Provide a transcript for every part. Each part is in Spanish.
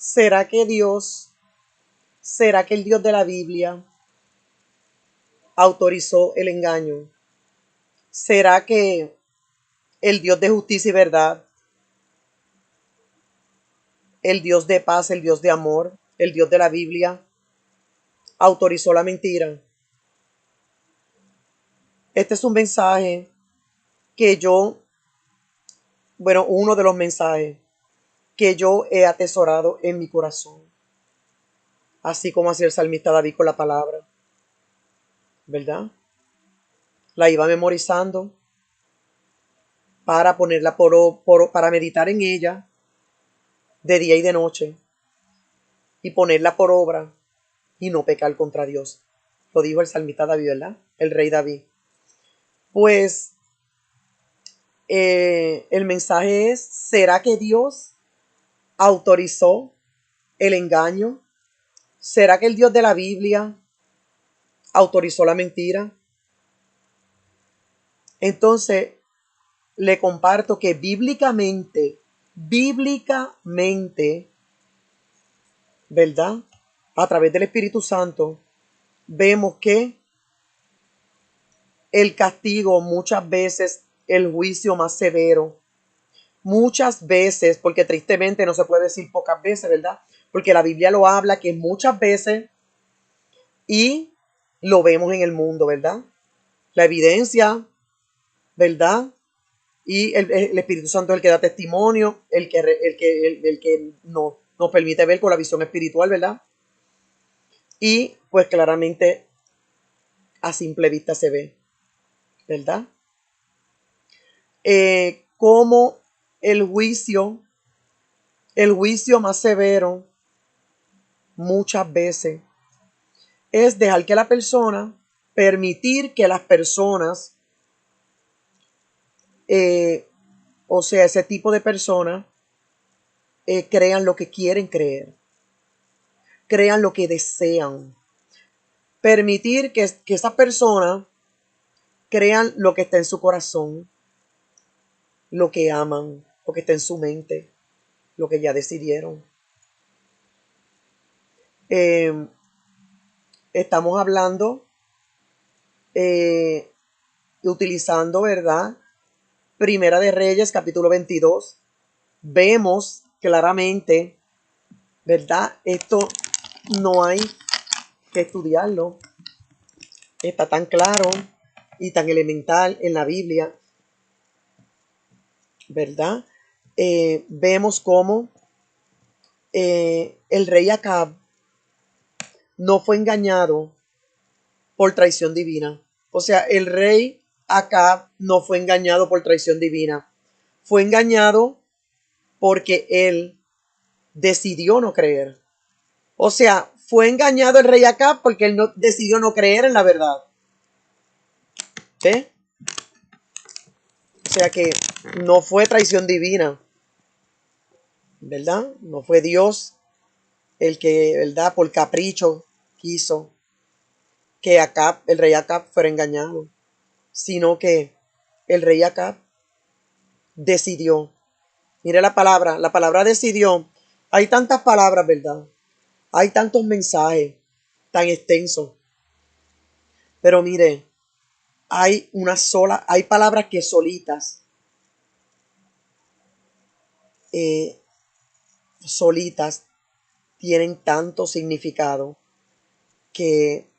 ¿Será que será que el Dios de la Biblia autorizó el engaño? ¿Será que el Dios de justicia y verdad, el Dios de paz, el Dios de amor, el Dios de la Biblia, autorizó la mentira? Este es un mensaje que uno de los mensajes que yo he atesorado en mi corazón, así como hacía el salmista David con la palabra, ¿verdad? La iba memorizando para ponerla para meditar en ella de día y de noche y ponerla por obra y no pecar contra Dios. Lo dijo el salmista David, ¿verdad? El rey David. Pues el mensaje es, ¿será que Dios autorizó el engaño? ¿Será que el Dios de la Biblia autorizó la mentira? Entonces, le comparto que bíblicamente, ¿verdad? A través del Espíritu Santo, vemos que el castigo muchas veces, el juicio más severo, muchas veces, porque tristemente no se puede decir pocas veces, ¿verdad? Porque la Biblia lo habla que muchas veces y lo vemos en el mundo, ¿verdad? La evidencia, ¿verdad? Y el Espíritu Santo es el que da testimonio, el que nos permite ver con la visión espiritual, ¿verdad? Y pues claramente a simple vista se ve, ¿verdad? Como el juicio más severo muchas veces es dejar que la persona, permitir que las personas, o sea, ese tipo de personas, crean lo que quieren creer, crean lo que desean. Permitir que esas personas crean lo que está en su corazón, lo que aman, lo que está en su mente, lo que ya decidieron. Estamos hablando, utilizando, ¿verdad? Primera de Reyes, capítulo 22. Vemos claramente, ¿verdad? Esto no hay que estudiarlo. Está tan claro y tan elemental en la Biblia, ¿verdad? Vemos cómo el rey Acab no fue engañado por traición divina. O sea, el rey Acab no fue engañado por traición divina. Fue engañado porque él decidió no creer. O sea, fue engañado el rey Acab porque él decidió no creer en la verdad. ¿Ve? O sea que no fue traición divina, ¿verdad? No fue Dios el que, ¿verdad? Por capricho quiso que Acab, el rey Acab fuera engañado, sino que el rey Acab decidió. Mire la palabra decidió. Hay tantas palabras, ¿verdad? Hay tantos mensajes tan extensos. Pero mire, hay palabras que eh, solitas tienen tanto significado que,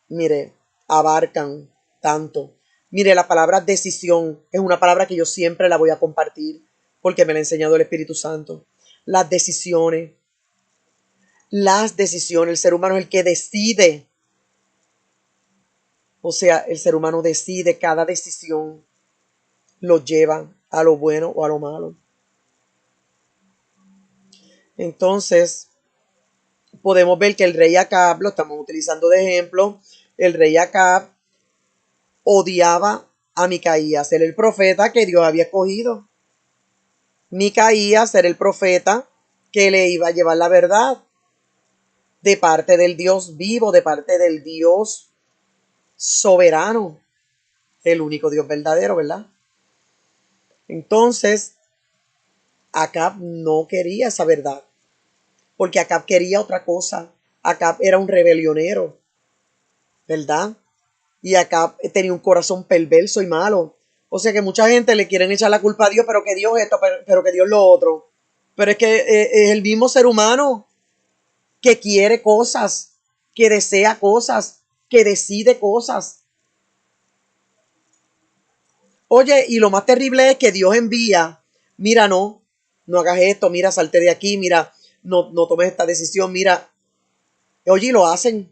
mire, abarcan tanto. Mire, la palabra decisión es una palabra que yo siempre la voy a compartir porque me la ha enseñado el Espíritu Santo. Las decisiones, el ser humano es el que decide. O sea, el ser humano decide, cada decisión lo lleva a lo bueno o a lo malo. Entonces, podemos ver que el rey Acab, lo estamos utilizando de ejemplo, el rey Acab odiaba a Micaías, era el profeta que Dios había escogido. Micaías era el profeta que le iba a llevar la verdad de parte del Dios vivo, de parte del Dios soberano, el único Dios verdadero, ¿verdad? Entonces, Acab no quería esa verdad. porque Acab quería otra cosa. Acab era un rebelionero, ¿verdad? Y Acab tenía un corazón perverso y malo. O sea que mucha gente le quieren echar la culpa a Dios, pero que Dios esto, pero que Dios lo otro. Pero es que es el mismo ser humano que quiere cosas, que desea cosas, que decide cosas. Oye, y lo más terrible es que Dios envía, mira, no hagas esto, mira, salte de aquí, mira, no tomes esta decisión, mira. Oye, y lo hacen.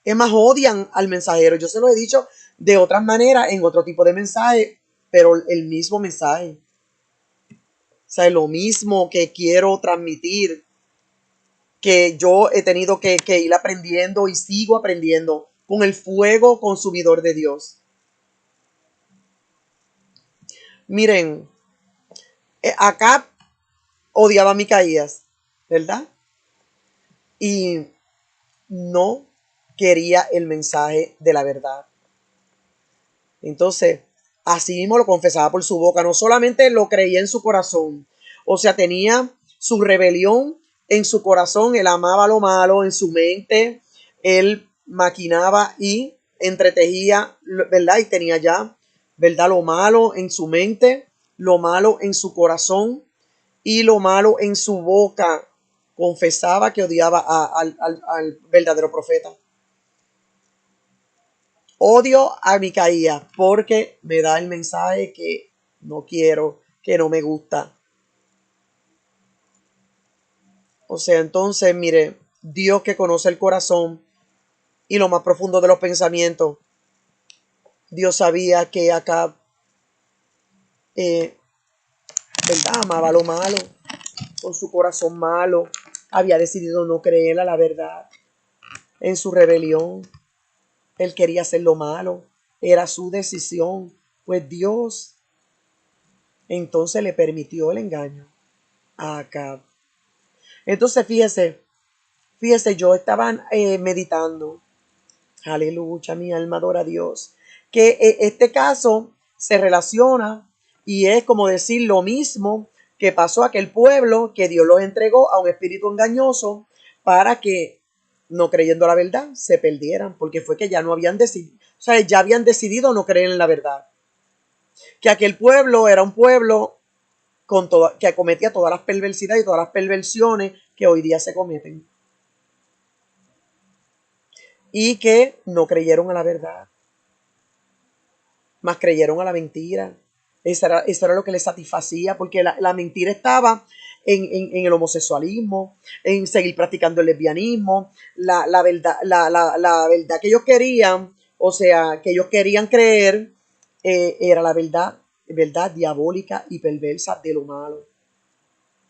Es más, odian al mensajero. Yo se lo he dicho de otras maneras, en otro tipo de mensaje, pero el mismo mensaje. O sea, lo mismo que quiero transmitir, que yo he tenido que ir aprendiendo y sigo aprendiendo con el fuego consumidor de Dios. Miren, acá odiaba a Micaías, ¿verdad? Y no quería el mensaje de la verdad. Entonces, así mismo lo confesaba por su boca, no solamente lo creía en su corazón, o sea, tenía su rebelión en su corazón, él amaba lo malo, en su mente, él maquinaba y entretejía, ¿verdad? Y tenía ya, ¿verdad? Lo malo en su mente, lo malo en su corazón y lo malo en su boca. Confesaba que odiaba al verdadero profeta. Odio a Micaías porque me da el mensaje que no quiero, que no me gusta. O sea, entonces, mire, Dios que conoce el corazón y lo más profundo de los pensamientos, Dios sabía que acá, ¿verdad? Amaba lo malo, con su corazón malo, había decidido no creer a la verdad. En su rebelión, él quería hacer lo malo, era su decisión, pues Dios entonces le permitió el engaño a Acab. Entonces, fíjese, yo estaba meditando, aleluya, mi alma adora a Dios, que este caso se relaciona y es como decir lo mismo que pasó a aquel pueblo que Dios los entregó a un espíritu engañoso para que, no creyendo la verdad, se perdieran, porque fue que ya no habían decidido, o sea, ya habían decidido no creer en la verdad. Que aquel pueblo era un pueblo que acometía todas las perversidades y todas las perversiones que hoy día se cometen. Y que no creyeron a la verdad, más creyeron a la mentira. Eso era lo que les satisfacía, porque la mentira estaba en el homosexualismo, en seguir practicando el lesbianismo, la verdad, la verdad que ellos querían, o sea, que ellos querían creer, era la verdad diabólica y perversa de lo malo,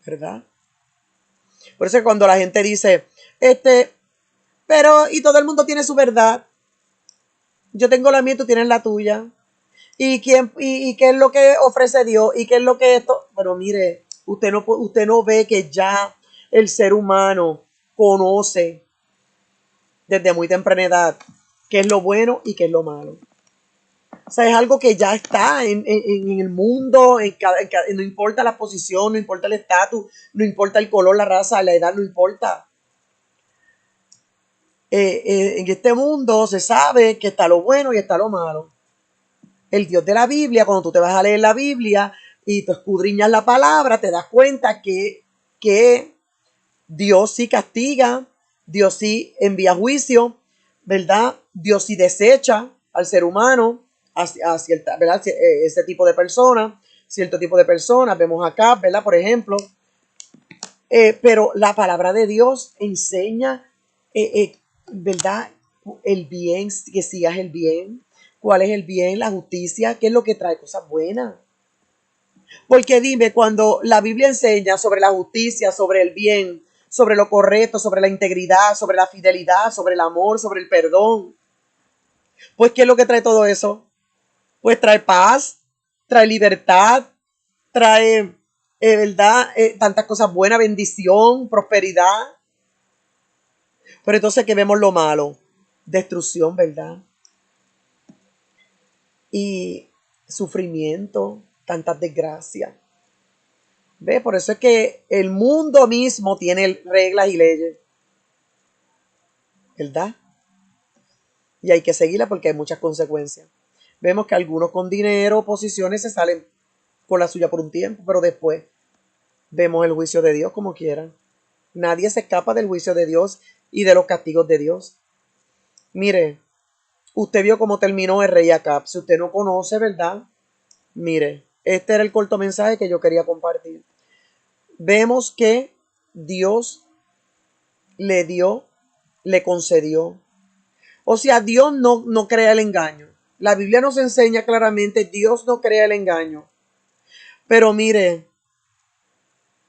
¿verdad? Por eso cuando la gente dice, pero, y todo el mundo tiene su verdad, yo tengo la mía y tú tienes la tuya. ¿Y qué es lo que ofrece Dios? ¿Y qué es lo que esto? Pero mire, usted no ve que ya el ser humano conoce desde muy temprana edad qué es lo bueno y qué es lo malo. O sea, es algo que ya está en el mundo, no importa la posición, no importa el estatus, no importa el color, la raza, la edad, no importa. En este mundo se sabe que está lo bueno y está lo malo. El Dios de la Biblia, cuando tú te vas a leer la Biblia y tú escudriñas la palabra, te das cuenta que Dios sí castiga, Dios sí envía juicio, ¿verdad? Dios sí desecha al ser humano, a cierta, ¿verdad? Ese tipo de personas, cierto tipo de personas, vemos acá, ¿verdad? Por ejemplo, pero la palabra de Dios enseña, ¿verdad? El bien, que sigas el bien. ¿Cuál es el bien? La justicia, ¿qué es lo que trae cosas buenas? Porque dime, cuando la Biblia enseña sobre la justicia, sobre el bien, sobre lo correcto, sobre la integridad, sobre la fidelidad, sobre el amor, sobre el perdón, pues ¿qué es lo que trae todo eso? Pues trae paz, trae libertad, trae, ¿verdad? Tantas cosas buenas, bendición, prosperidad. Pero entonces que vemos lo malo, destrucción, ¿verdad? Y sufrimiento, tantas desgracias. ¿Ve? Por eso es que el mundo mismo tiene reglas y leyes, ¿verdad? Y hay que seguirla porque hay muchas consecuencias. Vemos que algunos con dinero, posiciones, se salen con la suya por un tiempo, pero después vemos el juicio de Dios como quieran. Nadie se escapa del juicio de Dios y de los castigos de Dios. Mire, usted vio cómo terminó el rey Acab. Si usted no conoce, ¿verdad? Mire, este era el corto mensaje que yo quería compartir. Vemos que Dios le dio, le concedió. O sea, Dios no crea el engaño. La Biblia nos enseña claramente, Dios no crea el engaño. Pero mire,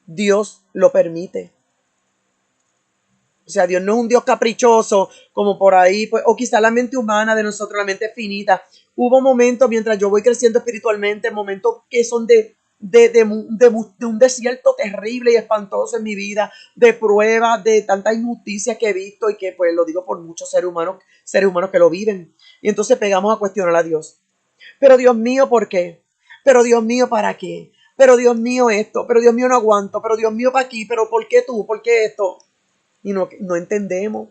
Dios lo permite. O sea, Dios no es un Dios caprichoso, como por ahí, pues, o quizá la mente humana de nosotros, la mente finita. Hubo momentos mientras yo voy creciendo espiritualmente, momentos que son de un desierto terrible y espantoso en mi vida, de pruebas, de tantas injusticias que he visto y que pues lo digo por muchos seres humanos que lo viven. Y entonces pegamos a cuestionar a Dios. Pero Dios mío, ¿por qué? Pero Dios mío, ¿para qué? Pero Dios mío esto, pero Dios mío no aguanto, pero Dios mío para aquí, pero ¿por qué tú? ¿Por qué esto? Y no entendemos,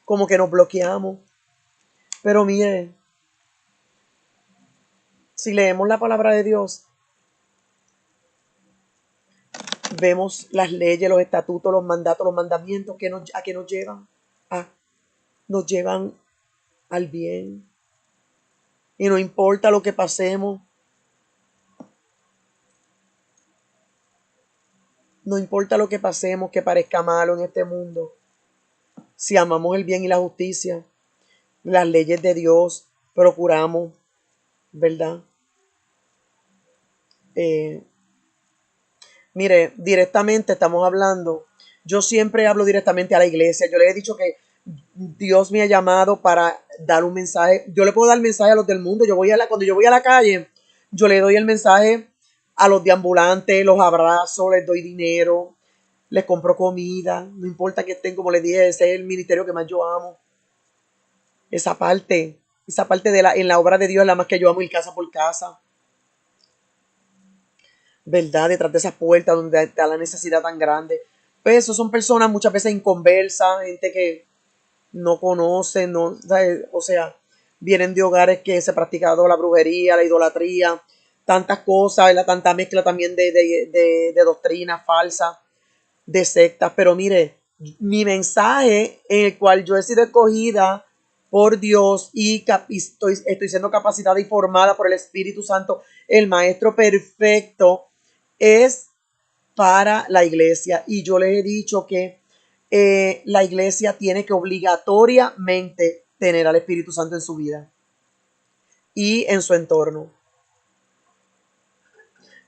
como que nos bloqueamos. Pero mire, si leemos la palabra de Dios, vemos las leyes, los estatutos, los mandatos, los mandamientos a qué nos llevan. A, nos llevan al bien. Y no importa lo que pasemos, no importa lo que pasemos que parezca malo en este mundo. Si amamos el bien y la justicia, las leyes de Dios, procuramos, ¿verdad? Eh, Mire, directamente estamos hablando. Yo siempre hablo directamente a la iglesia. Yo les he dicho que Dios me ha llamado para dar un mensaje. Yo le puedo dar mensaje a los del mundo. Cuando yo voy a la calle, yo le doy el mensaje a los deambulantes, los abrazo, les doy dinero, les compro comida. No importa que estén, como les dije, ese es el ministerio que más yo amo. Esa parte en la obra de Dios es la más que yo amo, ir casa por casa. ¿Verdad? Detrás de esas puertas donde está la necesidad tan grande. Pues eso son personas muchas veces inconversas, gente que no conocen, no, o sea, vienen de hogares que se ha practicado la brujería, la idolatría, tantas cosas, tanta mezcla también de doctrinas falsas, de sectas. Pero mire, mi mensaje en el cual yo he sido escogida por Dios y estoy siendo capacitada y formada por el Espíritu Santo, el Maestro perfecto, es para la iglesia. Y yo les he dicho que la iglesia tiene que obligatoriamente tener al Espíritu Santo en su vida y en su entorno.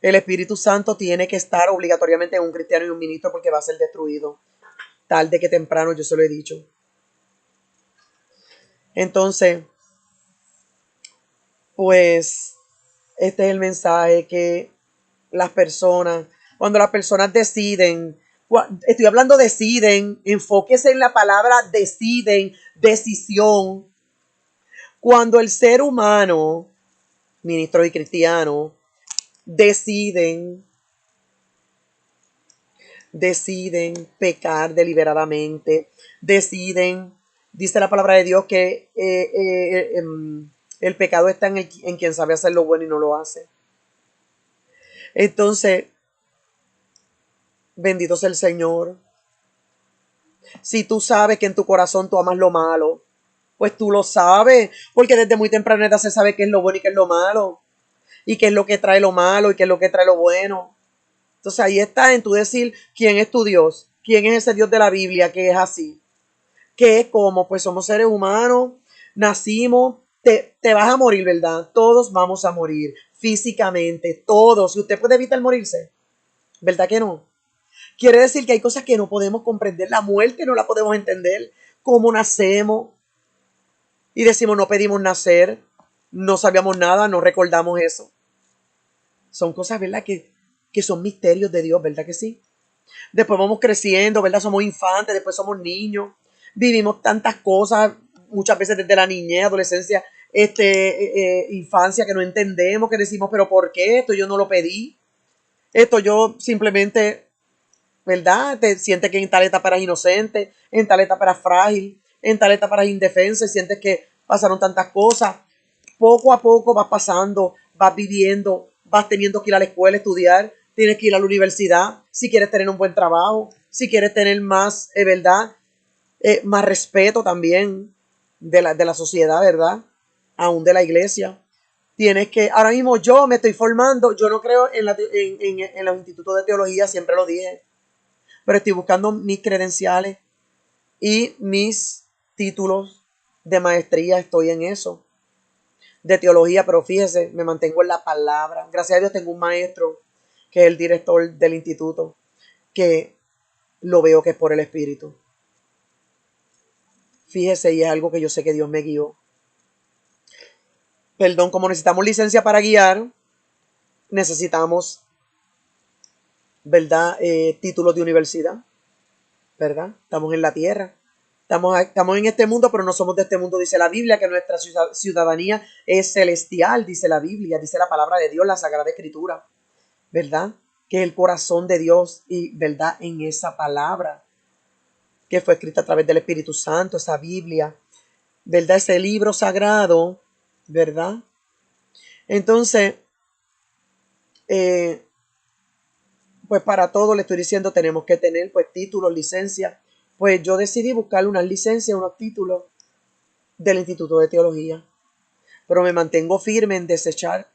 El Espíritu Santo tiene que estar obligatoriamente en un cristiano y un ministro porque va a ser destruido. Tarde que temprano, yo se lo he dicho. Entonces, pues, este es el mensaje que cuando las personas deciden, estoy hablando deciden, enfóquese en la palabra deciden, decisión. Cuando el ser humano, ministro y cristiano, deciden pecar deliberadamente, deciden, dice la palabra de Dios que el pecado está en quien sabe hacer lo bueno y no lo hace. Entonces, bendito sea el Señor. Si tú sabes que en tu corazón tú amas lo malo, pues tú lo sabes, porque desde muy temprana edad se sabe qué es lo bueno y qué es lo malo, y qué es lo que trae lo malo y qué es lo que trae lo bueno. Entonces ahí está en tu decir quién es tu Dios, quién es ese Dios de la Biblia que es así, que es como, pues somos seres humanos, nacimos, te vas a morir, ¿verdad? Todos vamos a morir físicamente, todos. Si usted puede evitar morirse, ¿verdad que no? Quiere decir que hay cosas que no podemos comprender. La muerte no la podemos entender. Cómo nacemos. Y decimos, no pedimos nacer. No sabíamos nada, no recordamos eso. Son cosas, ¿verdad? Que son misterios de Dios, ¿verdad que sí? Después vamos creciendo, ¿verdad? Somos infantes, después somos niños. Vivimos tantas cosas, muchas veces desde la niñez, adolescencia, infancia, que no entendemos, que decimos, pero ¿por qué esto? Yo no lo pedí. Esto yo simplemente, ¿verdad? Te sientes que en tal etapa eras inocente, en tal etapa eras frágil, en tal etapa eras indefensa y sientes que pasaron tantas cosas. Poco a poco vas pasando, vas viviendo, vas teniendo que ir a la escuela a estudiar, tienes que ir a la universidad, si quieres tener un buen trabajo, si quieres tener más, ¿verdad? Más respeto también de la sociedad, ¿verdad? Aún de la iglesia. Tienes que, ahora mismo yo me estoy formando, yo no creo en los institutos de teología, siempre lo dije, pero estoy buscando mis credenciales y mis títulos de maestría, estoy en eso, de teología, pero fíjese, me mantengo en la palabra. Gracias a Dios tengo un maestro que es el director del instituto, que lo veo que es por el Espíritu. Fíjese, y es algo que yo sé que Dios me guió. Perdón, como necesitamos licencia para guiar, necesitamos, ¿verdad? Títulos de universidad, ¿verdad? Estamos en la tierra. Estamos en este mundo, pero no somos de este mundo. Dice la Biblia que nuestra ciudadanía es celestial, dice la Biblia, dice la palabra de Dios, la Sagrada Escritura, ¿verdad? Que es el corazón de Dios y, ¿verdad? En esa palabra que fue escrita a través del Espíritu Santo, esa Biblia, ¿verdad? Ese libro sagrado, ¿verdad? Entonces, pues para todo le estoy diciendo, tenemos que tener pues títulos, licencias. Pues yo decidí buscar unas licencias, unos títulos del Instituto de Teología, pero me mantengo firme en desechar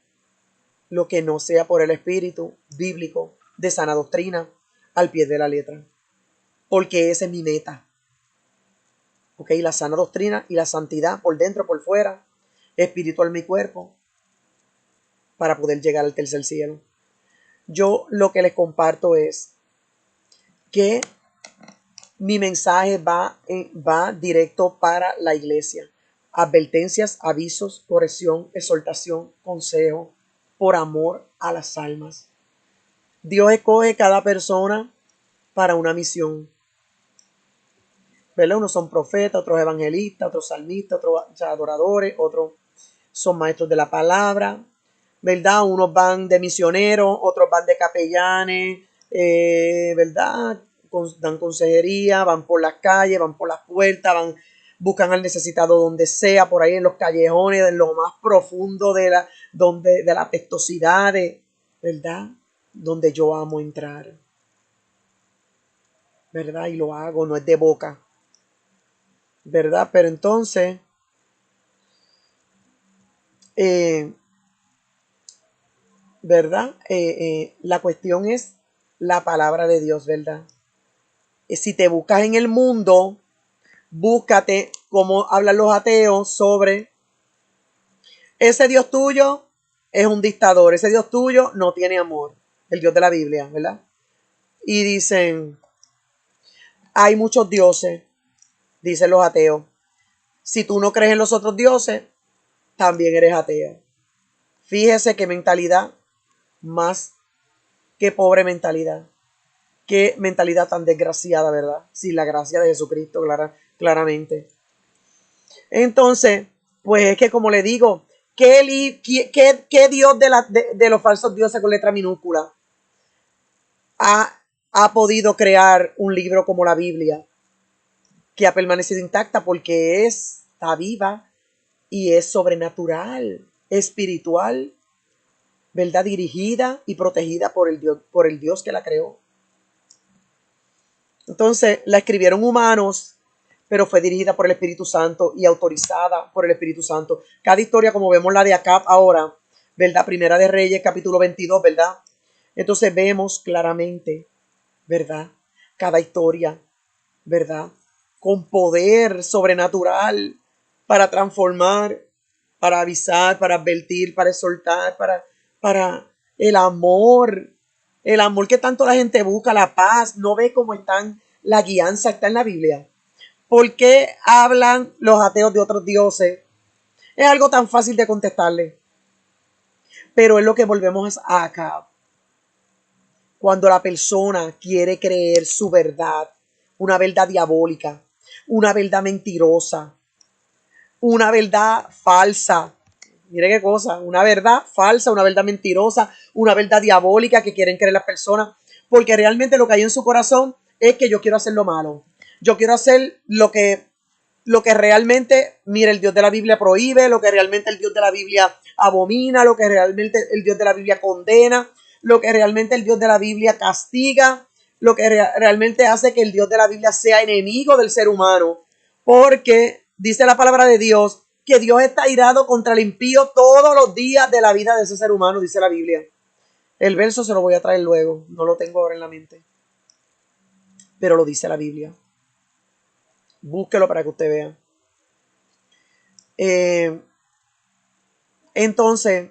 lo que no sea por el espíritu bíblico de sana doctrina al pie de la letra, porque esa es mi meta. ¿Ok? La sana doctrina y la santidad por dentro, por fuera, espiritual mi cuerpo, para poder llegar al tercer cielo. Yo lo que les comparto es que mi mensaje va directo para la iglesia. Advertencias, avisos, corrección, exhortación, consejo, por amor a las almas. Dios escoge cada persona para una misión. ¿Verdad? Unos son profetas, otros evangelistas, otros salmistas, otros adoradores, otros son maestros de la palabra, ¿verdad? Unos van de misioneros, otros van de capellanes, ¿verdad? Dan consejería, van por las calles, van por las puertas, buscan al necesitado donde sea, por ahí en los callejones, en lo más profundo de la pestosidad, ¿verdad? Donde yo amo entrar, ¿verdad? Y lo hago, no es de boca, ¿verdad? Pero entonces, ¿verdad? La cuestión es la palabra de Dios, ¿verdad? Si te buscas en el mundo, búscate como hablan los ateos sobre ese Dios tuyo es un dictador, ese Dios tuyo no tiene amor, el Dios de la Biblia, ¿verdad? Y dicen, hay muchos dioses, dicen los ateos. Si tú no crees en los otros dioses, también eres ateo. Fíjese qué mentalidad más que pobre mentalidad. Qué mentalidad tan desgraciada, ¿verdad? Sin la gracia de Jesucristo, claramente. Entonces, pues es que como le digo, ¿qué Dios de los falsos dioses con letra minúscula ha podido crear un libro como la Biblia que ha permanecido intacta porque está viva y es sobrenatural, espiritual, ¿verdad? Dirigida y protegida por el Dios que la creó. Entonces la escribieron humanos, pero fue dirigida por el Espíritu Santo y autorizada por el Espíritu Santo. Cada historia, como vemos la de Acab ahora, ¿verdad? Primera de Reyes, capítulo 22, ¿verdad? Entonces vemos claramente, ¿verdad? Cada historia, ¿verdad? Con poder sobrenatural para transformar, para avisar, para advertir, para exhortar, para el amor que tanto la gente busca, la paz. No ve cómo están, la guianza está en la Biblia. ¿Por qué hablan los ateos de otros dioses? Es algo tan fácil de contestarle, pero es lo que volvemos a acá. Cuando la persona quiere creer su verdad, una verdad diabólica, una verdad mentirosa, una verdad falsa, Mire qué cosa, una verdad falsa, una verdad mentirosa, una verdad diabólica que quieren creer las personas, porque realmente lo que hay en su corazón es que yo quiero hacer lo malo. Yo quiero hacer lo que realmente, mire, el Dios de la Biblia prohíbe, lo que realmente el Dios de la Biblia abomina, lo que realmente el Dios de la Biblia condena, lo que realmente el Dios de la Biblia castiga, lo que realmente hace que el Dios de la Biblia sea enemigo del ser humano. Porque dice la palabra de Dios que Dios está irado contra el impío todos los días de la vida de ese ser humano, dice la Biblia. El verso se lo voy a traer luego, no lo tengo ahora en la mente, pero lo dice la Biblia. Búsquelo para que usted vea. Entonces,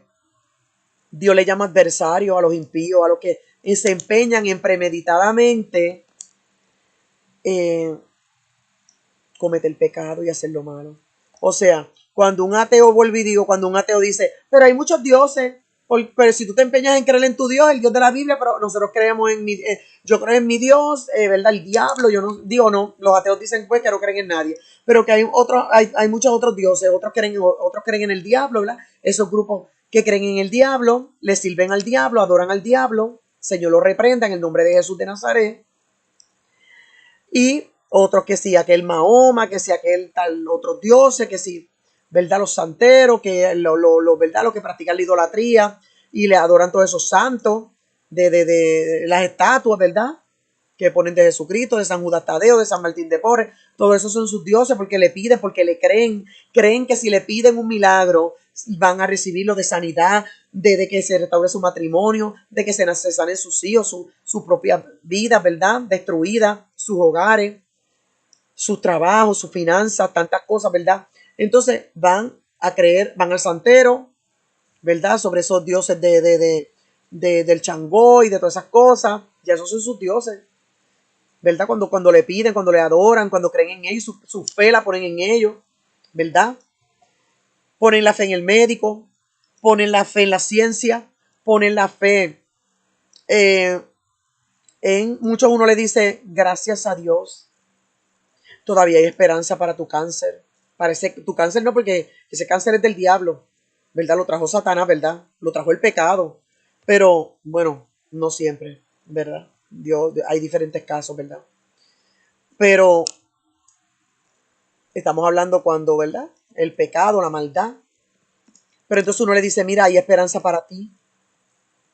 Dios le llama adversario a los impíos, a los que se empeñan en premeditadamente cometer pecado y hacer lo malo. O sea, cuando un ateo, vuelvo y digo, cuando un ateo dice, pero hay muchos dioses, pero si tú te empeñas en creer en tu Dios, el Dios de la Biblia, pero nosotros creemos en yo creo en mi Dios, ¿verdad? El diablo, yo no digo no, los ateos dicen pues que no creen en nadie, pero que hay muchos otros dioses, otros creen en el diablo, ¿verdad? Esos grupos que creen en el diablo, le sirven al diablo, adoran al diablo, Señor lo reprenda en el nombre de Jesús de Nazaret. Y otros que sí, aquel Mahoma, que sí, aquel tal otros dioses, que sí, ¿verdad? Los santeros, que ¿verdad? Los que practican la idolatría y le adoran todos esos santos de las estatuas, ¿verdad? Que ponen de Jesucristo, de San Judas Tadeo, de San Martín de Porres, todo eso son sus dioses porque le piden, porque le creen que si le piden un milagro van a recibirlo de sanidad, de que se restaure su matrimonio, de que se sanen sus hijos, su propia vida, ¿verdad? Destruida, sus hogares, sus trabajos, sus finanzas, tantas cosas, ¿verdad? Entonces van a creer, van al santero, ¿verdad? Sobre esos dioses del Changó y de todas esas cosas, ya esos son sus dioses. ¿Verdad? Cuando le piden, cuando le adoran, cuando creen en ellos, su fe la ponen en ellos, ¿verdad? Ponen la fe en el médico, ponen la fe en la ciencia, ponen la fe eh, muchos uno le dice, gracias a Dios, todavía hay esperanza para tu cáncer. Parece que tu cáncer no, porque ese cáncer es del diablo, ¿verdad? Lo trajo Satanás, ¿verdad? Lo trajo el pecado. Pero, bueno, no siempre, ¿verdad? Dios, hay diferentes casos, ¿verdad? Pero estamos hablando cuando, ¿verdad? El pecado, la maldad. Pero entonces uno le dice, mira, hay esperanza para ti,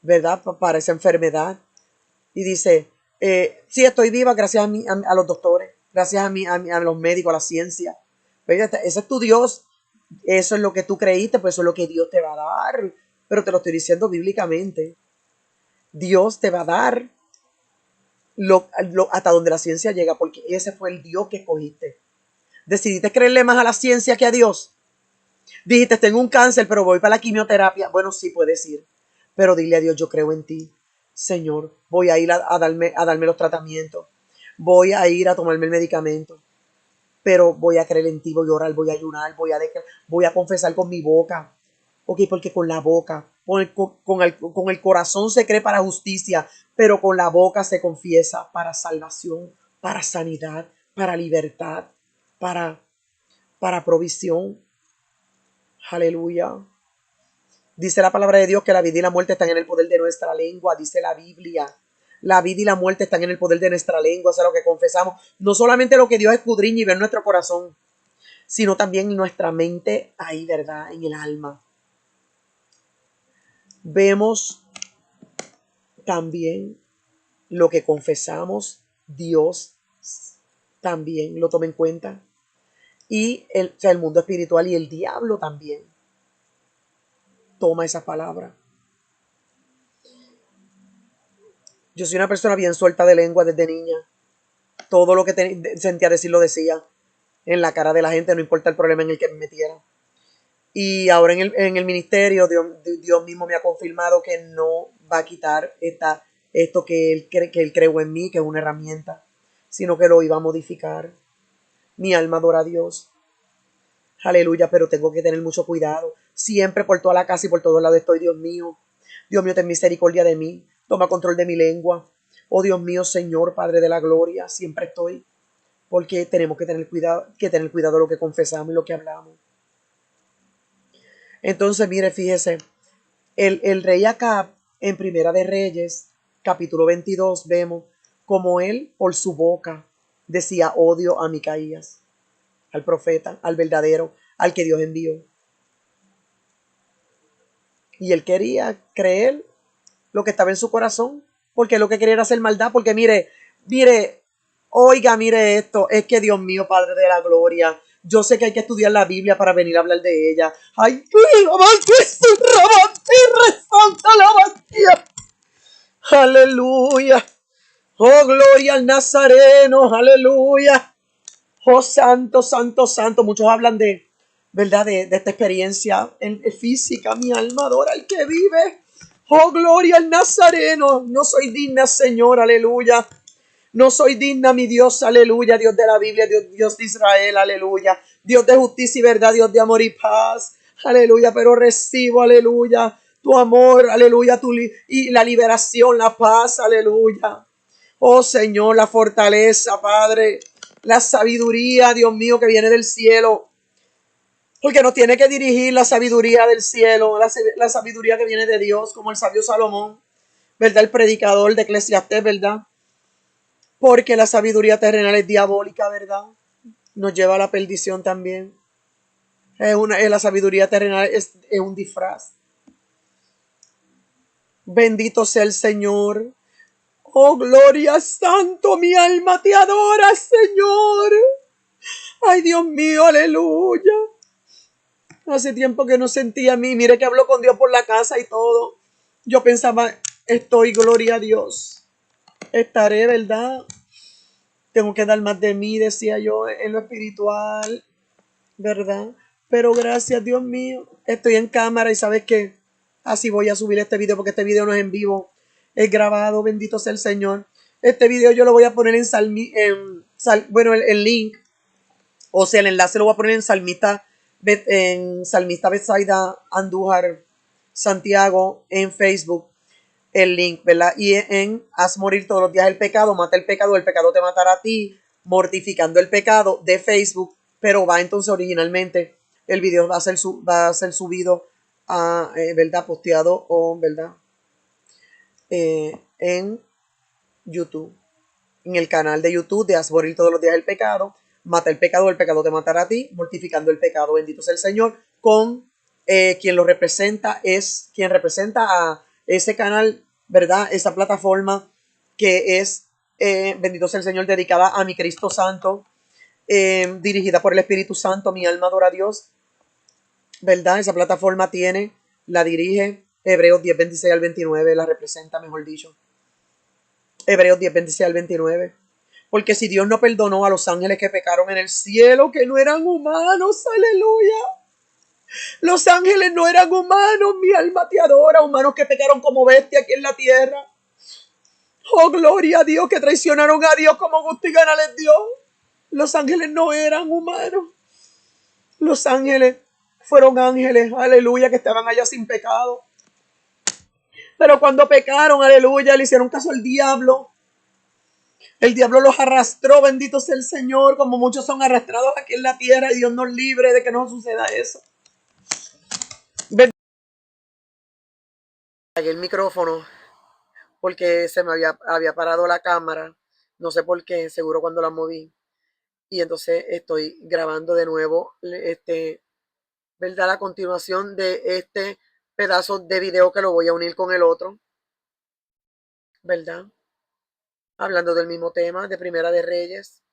¿verdad? Para esa enfermedad. Y dice, sí, estoy viva gracias a los doctores, gracias a los médicos, a la ciencia. ¿Verdad? Ese es tu Dios. Eso es lo que tú creíste, pues eso es lo que Dios te va a dar. Pero te lo estoy diciendo bíblicamente. Dios te va a dar hasta donde la ciencia llega, porque ese fue el Dios que escogiste. Decidiste creerle más a la ciencia que a Dios. Dijiste, tengo un cáncer, pero voy para la quimioterapia. Bueno, sí puedes ir, pero dile a Dios, yo creo en ti. Señor, voy a ir a darme los tratamientos. Voy a ir a tomarme el medicamento. Pero voy a creer en ti, voy a orar, voy a ayunar, voy a confesar con mi boca. Ok, porque con la boca, con el corazón se cree para justicia, pero con la boca se confiesa para salvación, para sanidad, para libertad, para, para provisión. Aleluya. Dice la palabra de Dios que la vida y la muerte están en el poder de nuestra lengua, dice la Biblia. La vida y la muerte están en el poder de nuestra lengua, o sea, lo que confesamos. No solamente lo que Dios escudriña y ve en nuestro corazón, sino también en nuestra mente, ahí, ¿verdad? En el alma. Vemos también lo que confesamos, Dios también lo toma en cuenta. Y o sea, el mundo espiritual y el diablo también toma esa palabra. Yo soy una persona bien suelta de lengua desde niña. Todo lo que sentía decir lo decía en la cara de la gente, no importa el problema en el que me metiera. Y ahora en el ministerio, Dios mismo me ha confirmado que no va a quitar esto que él creó en mí, que es una herramienta, sino que lo iba a modificar. Mi alma adora a Dios. Aleluya, pero tengo que tener mucho cuidado. Siempre por toda la casa y por todos lados estoy, Dios mío. Dios mío, ten misericordia de mí. Toma control de mi lengua. Oh Dios mío, Señor, Padre de la gloria, siempre estoy. Porque tenemos que tener cuidado de lo que confesamos y lo que hablamos. Entonces, mire, fíjese, el rey Acab, en Primera de Reyes, capítulo 22, vemos como él por su boca decía odio a Micaías, al profeta, al verdadero, al que Dios envió. Y él quería creer lo que estaba en su corazón, porque lo que quería era hacer maldad, porque mire, oiga, mire esto, es que Dios mío, Padre de la Gloria, yo sé que hay que estudiar la Biblia para venir a hablar de ella. Ay, aleluya. Oh, gloria al Nazareno, aleluya. Oh, santo, santo, santo. Muchos hablan de, ¿verdad? De esta experiencia en física. Mi alma adora al que vive. Oh, gloria al Nazareno. No soy digna, Señor, aleluya. No soy digna, mi Dios, aleluya. Dios de la Biblia, Dios de Israel, aleluya. Dios de justicia y verdad, Dios de amor y paz, aleluya. Pero recibo, aleluya, tu amor, aleluya, y la liberación, la paz, aleluya. Oh Señor, la fortaleza, Padre, la sabiduría, Dios mío, que viene del cielo. Porque nos tiene que dirigir la sabiduría del cielo, la sabiduría que viene de Dios, como el sabio Salomón, ¿verdad? El predicador de Eclesiastés, ¿verdad? Porque la sabiduría terrenal es diabólica, ¿verdad? Nos lleva a la perdición también. La sabiduría terrenal es un disfraz. Bendito sea el Señor. Oh, gloria santo, mi alma te adora, Señor. Ay, Dios mío, aleluya. Hace tiempo que no sentía a mí. Mire que hablo con Dios por la casa y todo. Yo pensaba, estoy, gloria a Dios. Estaré, ¿verdad? Tengo que dar más de mí, decía yo, en lo espiritual, ¿verdad? Pero gracias, Dios mío. Estoy en cámara y sabes que así voy a subir este video porque este video no es en vivo. Es grabado, bendito sea el Señor. Este video yo lo voy a poner bueno, el link, o sea, el enlace lo voy a poner en Salmista Betsaida Andújar Santiago en Facebook, el link, ¿verdad? Y en haz morir todos los días el pecado, mata el pecado te matará a ti, mortificando el pecado de Facebook, pero va entonces originalmente, el video va a ser subido a, ¿verdad? Posteado o, ¿verdad? En YouTube, en el canal de YouTube de haz morir todos los días el pecado, mata el pecado te matará a ti, mortificando el pecado, bendito sea el Señor, con quien lo representa, es quien representa a ese canal, ¿verdad? Esa plataforma que es, bendito sea el Señor, dedicada a mi Cristo Santo, dirigida por el Espíritu Santo, mi alma adora a Dios, ¿verdad? Esa plataforma la dirige Hebreos 10, 26 al 29, la representa, mejor dicho. Hebreos 10, 26 al 29. Porque si Dios no perdonó a los ángeles que pecaron en el cielo, que no eran humanos, aleluya. Los ángeles no eran humanos, mi alma te adora, humanos que pecaron como bestia aquí en la tierra. Oh, gloria a Dios, que traicionaron a Dios como gusto y gana les dio. Los ángeles no eran humanos. Los ángeles fueron ángeles, aleluya, que estaban allá sin pecado. Pero cuando pecaron, aleluya, le hicieron caso al diablo. El diablo los arrastró, bendito sea el Señor, como muchos son arrastrados aquí en la tierra, y Dios nos libre de que no suceda eso. Apagué el micrófono porque se me había parado la cámara, no sé por qué, seguro cuando la moví. Y entonces estoy grabando de nuevo, ¿verdad? La continuación de este pedazo de video que lo voy a unir con el otro, ¿verdad? Hablando del mismo tema de Primera de Reyes,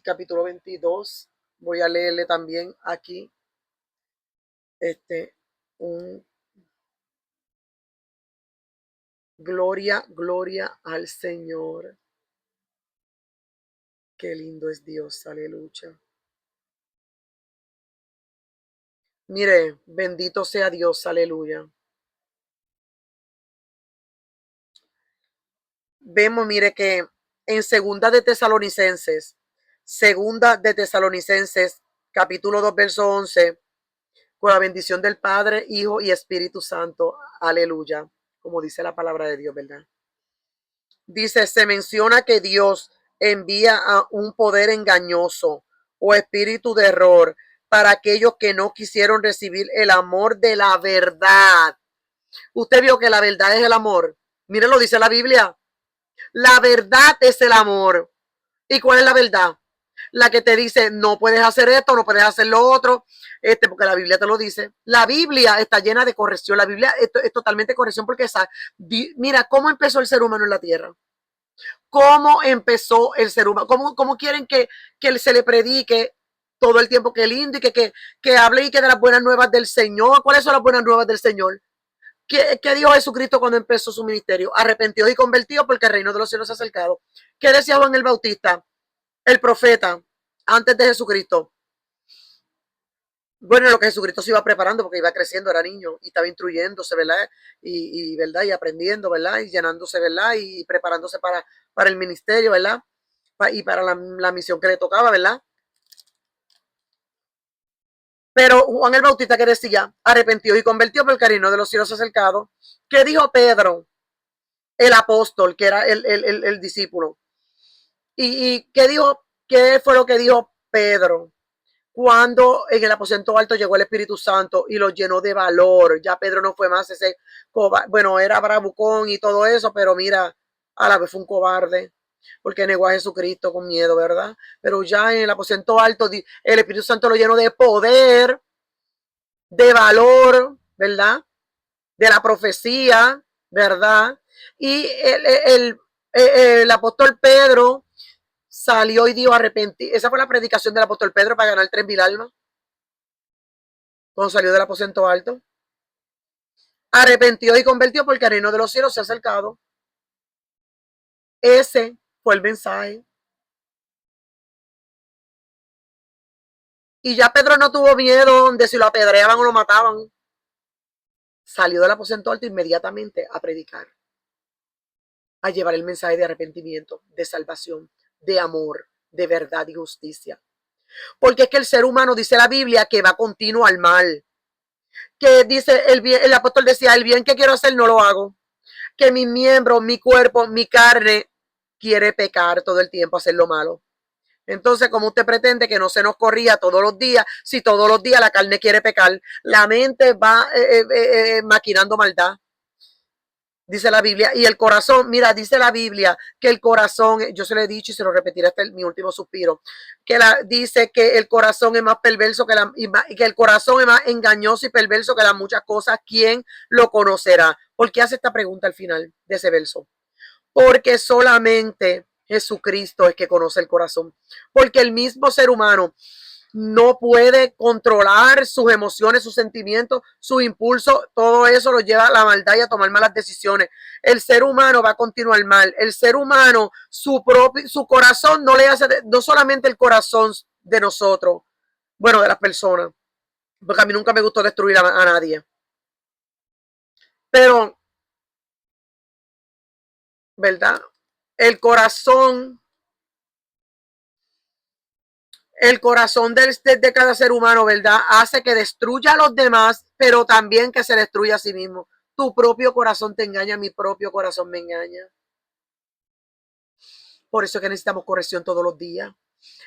capítulo 22. Voy a leerle también aquí un gloria, gloria al Señor. Qué lindo es Dios, aleluya. Mire, bendito sea Dios, aleluya. Vemos, mire que en segunda de Tesalonicenses, capítulo 2, verso 11, con la bendición del Padre, Hijo y Espíritu Santo, aleluya, como dice la palabra de Dios, ¿verdad? Dice, se menciona que Dios envía a un poder engañoso o espíritu de error para aquellos que no quisieron recibir el amor de la verdad. Usted vio que la verdad es el amor. Miren, lo dice la Biblia. La verdad es el amor. ¿Y cuál es la verdad? La que te dice, no puedes hacer esto, no puedes hacer lo otro, porque la Biblia te lo dice. La Biblia está llena de corrección. La Biblia es totalmente corrección porque mira cómo empezó el ser humano en la tierra. Cómo empezó el ser humano. Cómo quieren que se le predique todo el tiempo que lindo y que hable y que de las buenas nuevas del Señor. ¿Cuáles son las buenas nuevas del Señor? ¿Qué dijo Jesucristo cuando empezó su ministerio? Arrepentido y convertido porque el reino de los cielos se ha acercado. ¿Qué decía Juan el Bautista? El profeta, antes de Jesucristo. Bueno, lo que Jesucristo se iba preparando porque iba creciendo, era niño y estaba instruyéndose, ¿verdad? ¿Verdad? Y aprendiendo, ¿verdad? Y llenándose, ¿verdad? Y preparándose para el ministerio, ¿verdad? Y para la misión que le tocaba, ¿verdad? Pero Juan el Bautista, que decía, arrepentido y convertido por el cariño de los cielos acercados. ¿Qué dijo Pedro, el apóstol, que era el discípulo? ¿Y qué fue lo que dijo Pedro? Cuando en el aposento alto llegó el Espíritu Santo y lo llenó de valor. Ya Pedro no fue más ese cobarde. Bueno, era bravucón y todo eso, pero mira, a la vez fue un cobarde porque negó a Jesucristo con miedo, ¿verdad? Pero ya en el aposento alto el Espíritu Santo lo llenó de poder, de valor, ¿verdad? De la profecía, ¿verdad? Y el apóstol Pedro salió y dijo arrepentir. Esa fue la predicación del apóstol Pedro para ganar 3,000 almas. Cuando salió del aposento alto, arrepentió y convirtió porque el reino de los cielos se ha acercado. Ese fue el mensaje. Y ya Pedro no tuvo miedo de si lo apedreaban o lo mataban. Salió del aposento alto inmediatamente a predicar, a llevar el mensaje de arrepentimiento, de salvación, de amor, de verdad y justicia. Porque es que el ser humano, dice la Biblia, que va continuo al mal. Que dice el apóstol decía, el bien que quiero hacer no lo hago. Que mi miembro, mi cuerpo, mi carne quiere pecar todo el tiempo, hacer lo malo. Entonces, ¿cómo usted pretende que no se nos corría todos los días si todos los días la carne quiere pecar? La mente va maquinando maldad, dice la Biblia. Y el corazón, mira, dice la Biblia que el corazón, yo se lo he dicho y se lo repetiré hasta mi último suspiro, que dice que el corazón es más perverso que el corazón es más engañoso y perverso que las muchas cosas. ¿Quién lo conocerá? ¿Por qué hace esta pregunta al final de ese verso? Porque solamente Jesucristo es que conoce el corazón. Porque el mismo ser humano no puede controlar sus emociones, sus sentimientos, sus impulsos, todo eso lo lleva a la maldad y a tomar malas decisiones. El ser humano va a continuar mal. El ser humano, su corazón no le hace, no solamente el corazón de nosotros, bueno, de las personas, porque a mí nunca me gustó destruir a nadie. Pero, ¿verdad? El corazón de cada ser humano, ¿verdad? Hace que destruya a los demás, pero también que se destruya a sí mismo. Tu propio corazón te engaña, mi propio corazón me engaña. Por eso es que necesitamos corrección todos los días.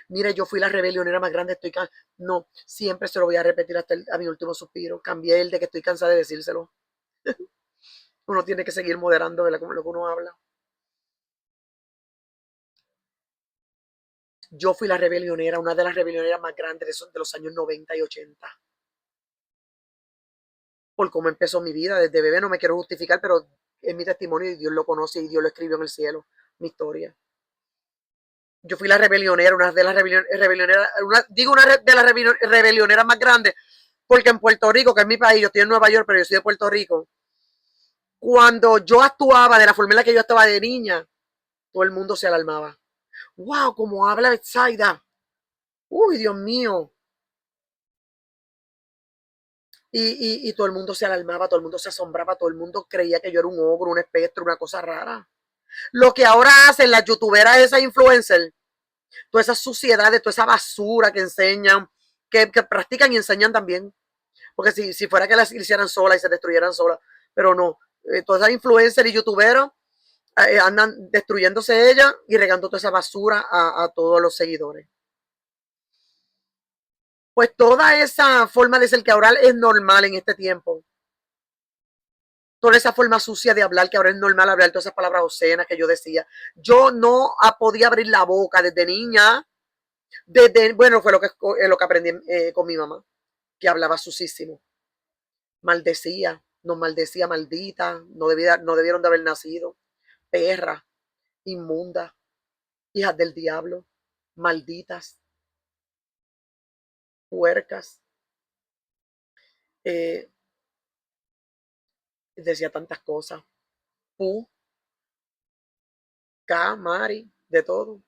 Mire, yo fui la rebelionera más grande, no, siempre se lo voy a repetir hasta a mi último suspiro. Cambié el de que estoy cansada de decírselo. Uno tiene que seguir moderando, ¿verdad? Como lo que uno habla. Yo fui la rebelionera, una de las rebelioneras más grandes de los años 90 y 80. Por cómo empezó mi vida desde bebé, no me quiero justificar, pero es mi testimonio y Dios lo conoce y Dios lo escribió en el cielo, mi historia. Yo fui la rebelionera, una de las rebelioneras, una de las rebelioneras más grandes, porque en Puerto Rico, que es mi país, yo estoy en Nueva York, pero yo soy de Puerto Rico, cuando yo actuaba de la forma en la que yo estaba de niña, todo el mundo se alarmaba. ¡Wow! Como habla Betsaida. ¡Uy, Dios mío! Y todo el mundo se alarmaba, todo el mundo se asombraba, todo el mundo creía que yo era un ogro, un espectro, una cosa rara. Lo que ahora hacen las youtuberas, esas influencers, toda esa suciedad, toda esa basura que enseñan, que practican y enseñan también. Porque si fuera que las hicieran solas y se destruyeran solas, pero no. Todas esas influencers y youtuberos andan destruyéndose ellas y regando toda esa basura a todos los seguidores. Pues toda esa forma de ser que ahora es normal en este tiempo, toda esa forma sucia de hablar, que ahora es normal hablar todas esas palabras obscenas que yo decía. Yo no podía abrir la boca desde niña, bueno, fue lo que aprendí con mi mamá, que hablaba sucísimo, maldecía, nos maldecía, maldita, no debieron de haber nacido, perra, inmunda, hijas del diablo, malditas, puercas, eh, decía tantas cosas, pu, ca, mari, de todo.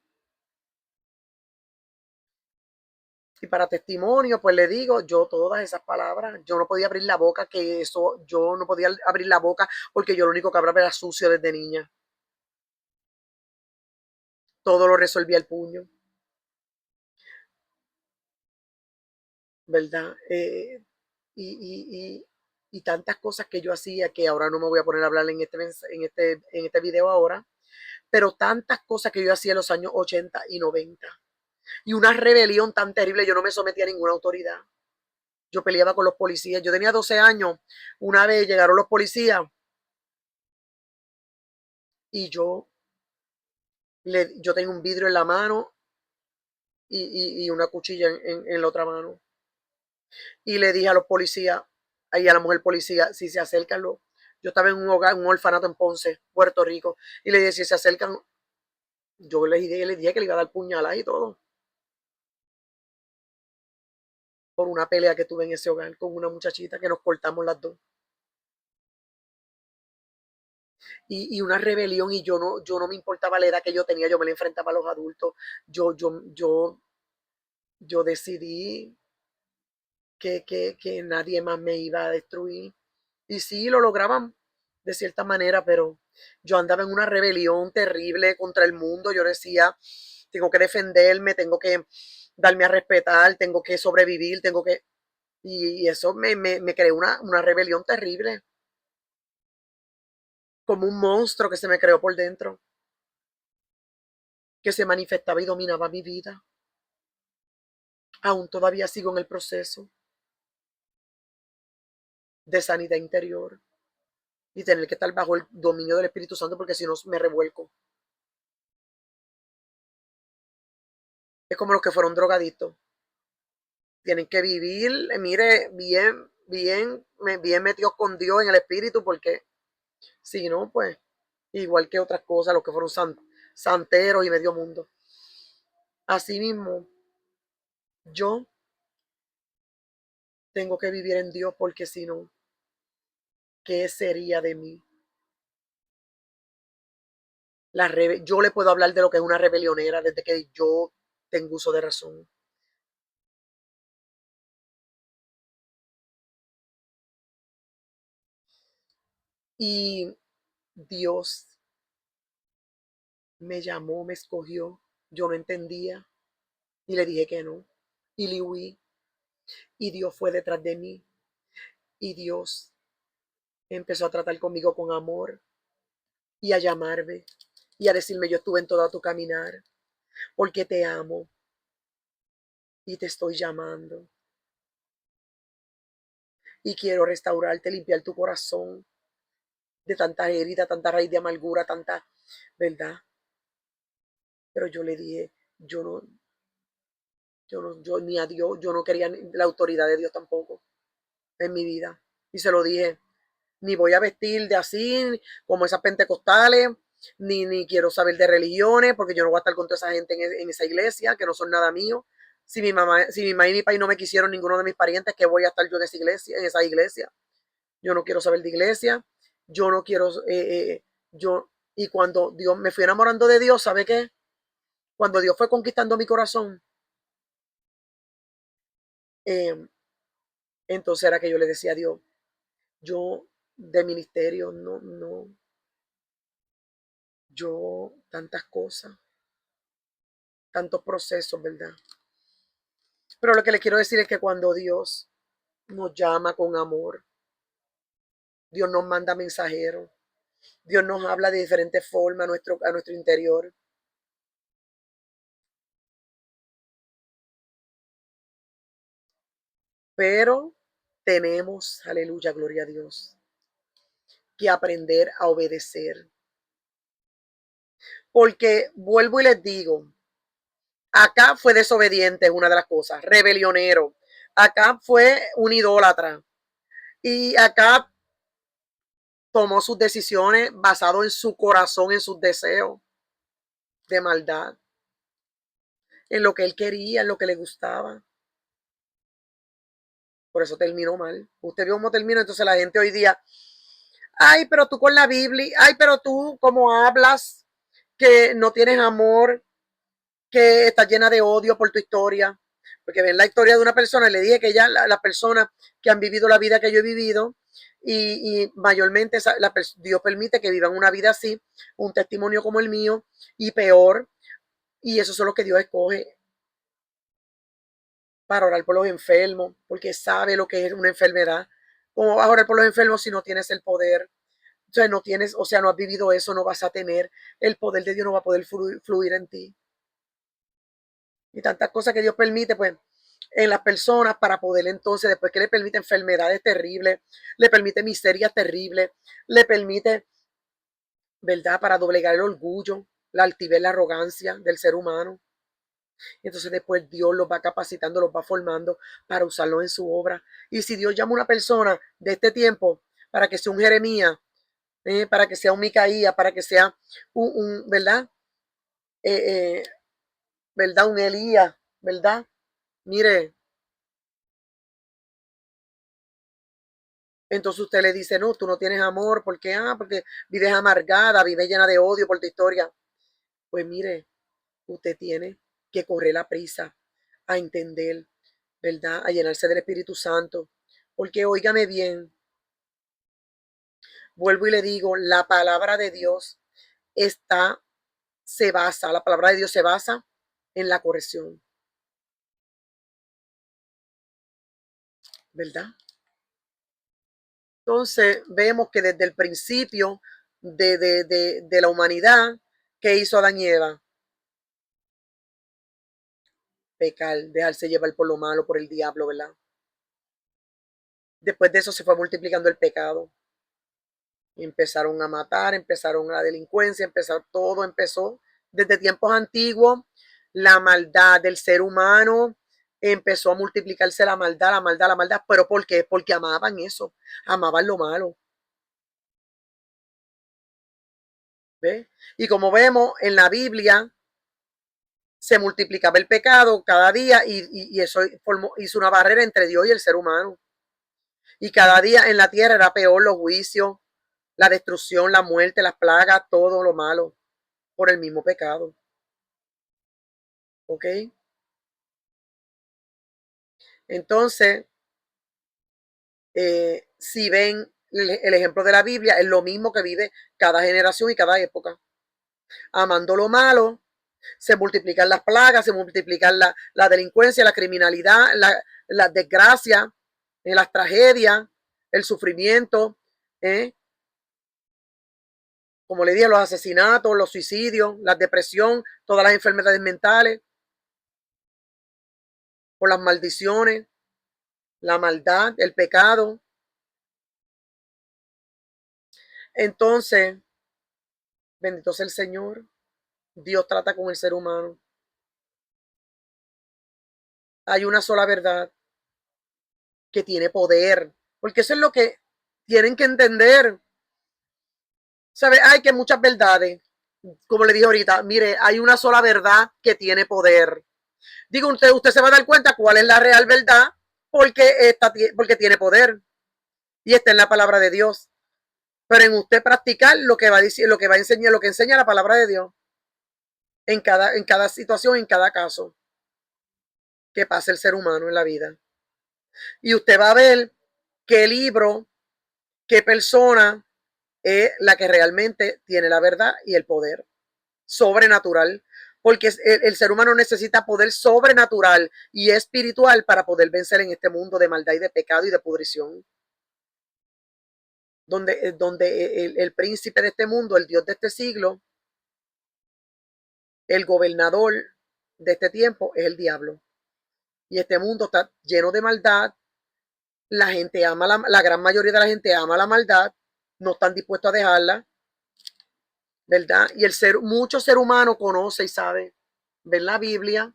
Y para testimonio, pues le digo, yo todas esas palabras, yo no podía abrir la boca, que eso, yo no podía abrir la boca porque yo lo único que hablaba era sucio desde niña. Todo lo resolvía el puño, ¿verdad? Y, y tantas cosas que yo hacía que ahora no me voy a poner a hablar en este video ahora, pero tantas cosas que yo hacía en los años 80 y 90. Y una rebelión tan terrible, yo no me sometía a ninguna autoridad. Yo peleaba con los policías. Yo tenía 12 años. Una vez llegaron los policías y yo tengo un vidrio en la mano y una cuchilla en la otra mano. Y le dije a los policías, ahí a la mujer policía, si se acercan yo estaba en un hogar, un orfanato en Ponce, Puerto Rico, y le dije, si se acercan, yo les dije que le iba a dar puñaladas y todo, por una pelea que tuve en ese hogar con una muchachita que nos cortamos las dos. Y una rebelión, y yo no me importaba la edad que yo tenía, yo me la enfrentaba a los adultos, yo, yo, yo, yo decidí que nadie más me iba a destruir. Y sí, lo lograban de cierta manera, pero yo andaba en una rebelión terrible contra el mundo. Yo decía, tengo que defenderme, tengo que darme a respetar, tengo que sobrevivir, tengo que... Y eso me creó una rebelión terrible, como un monstruo que se me creó por dentro, que se manifestaba y dominaba mi vida. Aún todavía sigo en el proceso de sanidad interior y tener que estar bajo el dominio del Espíritu Santo porque si no me revuelco. Es como los que fueron drogadictos. Tienen que vivir, mire, bien metidos con Dios en el Espíritu, porque si no, pues, igual que otras cosas, los que fueron santeros y medio mundo. Así mismo, yo tengo que vivir en Dios, porque si no, ¿qué sería de mí? Yo le puedo hablar de lo que es una rebelionera desde que yo tengo uso de razón. Y Dios me llamó, me escogió, yo no entendía y le dije que no. Y le huí, y Dios fue detrás de mí, y Dios empezó a tratar conmigo con amor y a llamarme y a decirme, yo estuve en todo tu caminar porque te amo y te estoy llamando y quiero restaurarte, limpiar tu corazón de tanta herida, tanta raíz de amargura, tanta verdad. Pero yo le dije, yo no, yo ni a Dios, yo no quería la autoridad de Dios tampoco en mi vida. Y se lo dije, ni voy a vestir de así, como esas pentecostales, ni quiero saber de religiones, porque yo no voy a estar con toda esa gente en esa iglesia, que no son nada mío. Si mi mamá y mi país no me quisieron ninguno de mis parientes, ¿qué voy a estar yo en esa iglesia, Yo no quiero saber de iglesia, yo no quiero, y cuando Dios, me fui enamorando de Dios, ¿sabe qué? Cuando Dios fue conquistando mi corazón, eh, entonces era que yo le decía a Dios, yo de ministerio, yo tantas cosas, tantos procesos, ¿verdad? Pero lo que le quiero decir es que cuando Dios nos llama con amor, Dios nos manda mensajeros, Dios nos habla de diferentes formas a nuestro interior. Pero tenemos, aleluya, gloria a Dios, que aprender a obedecer. Porque vuelvo y les digo, acá fue desobediente, es una de las cosas, rebelionero. Acá fue un idólatra. Y acá tomó sus decisiones basado en su corazón, en sus deseos de maldad, en lo que él quería, en lo que le gustaba. Por eso terminó mal. Usted vio cómo terminó, entonces la gente hoy día, ay, pero tú con la Biblia, ay, pero tú cómo hablas, que no tienes amor, que estás llena de odio por tu historia. Porque ven la historia de una persona, le dije que ya las personas que han vivido la vida que yo he vivido, y mayormente Dios permite que vivan una vida así, un testimonio como el mío, y peor, y eso es lo que Dios escoge para orar por los enfermos, porque sabe lo que es una enfermedad. ¿Cómo vas a orar por los enfermos si no tienes el poder? O sea, no tienes, o sea, no has vivido eso, no vas a tener el poder de Dios, no va a poder fluir en ti. Y tantas cosas que Dios permite, pues, en las personas para poder entonces, después que le permite enfermedades terribles, le permite miserias terribles, le permite, ¿verdad?, para doblegar el orgullo, la altivez, la arrogancia del ser humano. Entonces después Dios los va capacitando, los va formando para usarlos en su obra. Y si Dios llama a una persona de este tiempo para que sea un Jeremías, para que sea un Micaías, para que sea ¿verdad? Eh, eh, ¿Verdad? Un Elías, ¿verdad? Mire, entonces usted le dice, no, tú no tienes amor, ¿por qué? Porque vives amargada, vives llena de odio por tu historia. Pues mire, usted tiene que correr la prisa a entender, ¿verdad? A llenarse del Espíritu Santo. Porque óigame bien, vuelvo y le digo, la palabra de Dios está, la palabra de Dios se basa en la corrección, ¿verdad? Entonces vemos que desde el principio de la humanidad, ¿qué hizo Adán y Eva? Pecar, dejarse llevar por lo malo, por el diablo, ¿verdad? Después de eso se fue multiplicando el pecado. Empezaron a matar, empezaron la delincuencia, todo empezó desde tiempos antiguos. La maldad del ser humano empezó a multiplicarse la maldad, la maldad, la maldad. ¿Pero por qué? Porque amaban eso, amaban lo malo. ¿Ves? Y como vemos en la Biblia, se multiplicaba el pecado cada día y eso hizo una barrera entre Dios y el ser humano. Y cada día en la tierra era peor los juicios, la destrucción, la muerte, las plagas, todo lo malo por el mismo pecado. ¿Ok? Entonces, si ven el ejemplo de la Biblia, es lo mismo que vive cada generación y cada época. Amando lo malo, se multiplican las plagas, se multiplican la delincuencia, la criminalidad, la desgracia, las tragedias, el sufrimiento, ¿eh? Como le dije, los asesinatos, los suicidios, la depresión, todas las enfermedades mentales, por las maldiciones, la maldad, el pecado. Entonces, bendito sea el Señor, Dios trata con el ser humano. Hay una sola verdad que tiene poder, porque eso es lo que tienen que entender. ¿Sabe? Hay que muchas verdades, como le dije ahorita, mire, hay una sola verdad que tiene poder. Digo, usted se va a dar cuenta cuál es la real verdad porque tiene poder y está en la palabra de Dios. Pero en usted practicar lo que va a decir, lo que va a enseñar, lo que enseña la palabra de Dios en cada situación, en cada caso que pase el ser humano en la vida. Y usted va a ver qué libro, qué persona es la que realmente tiene la verdad y el poder sobrenatural, porque el ser humano necesita poder sobrenatural y espiritual para poder vencer en este mundo de maldad y de pecado y de pudrición, donde el príncipe de este mundo, el Dios de este siglo, el gobernador de este tiempo es el diablo. Y este mundo está lleno de maldad, La gente ama, la gran mayoría de la gente ama la maldad, no están dispuestos a dejarla, ¿verdad? Y mucho ser humano conoce y sabe, ver la Biblia,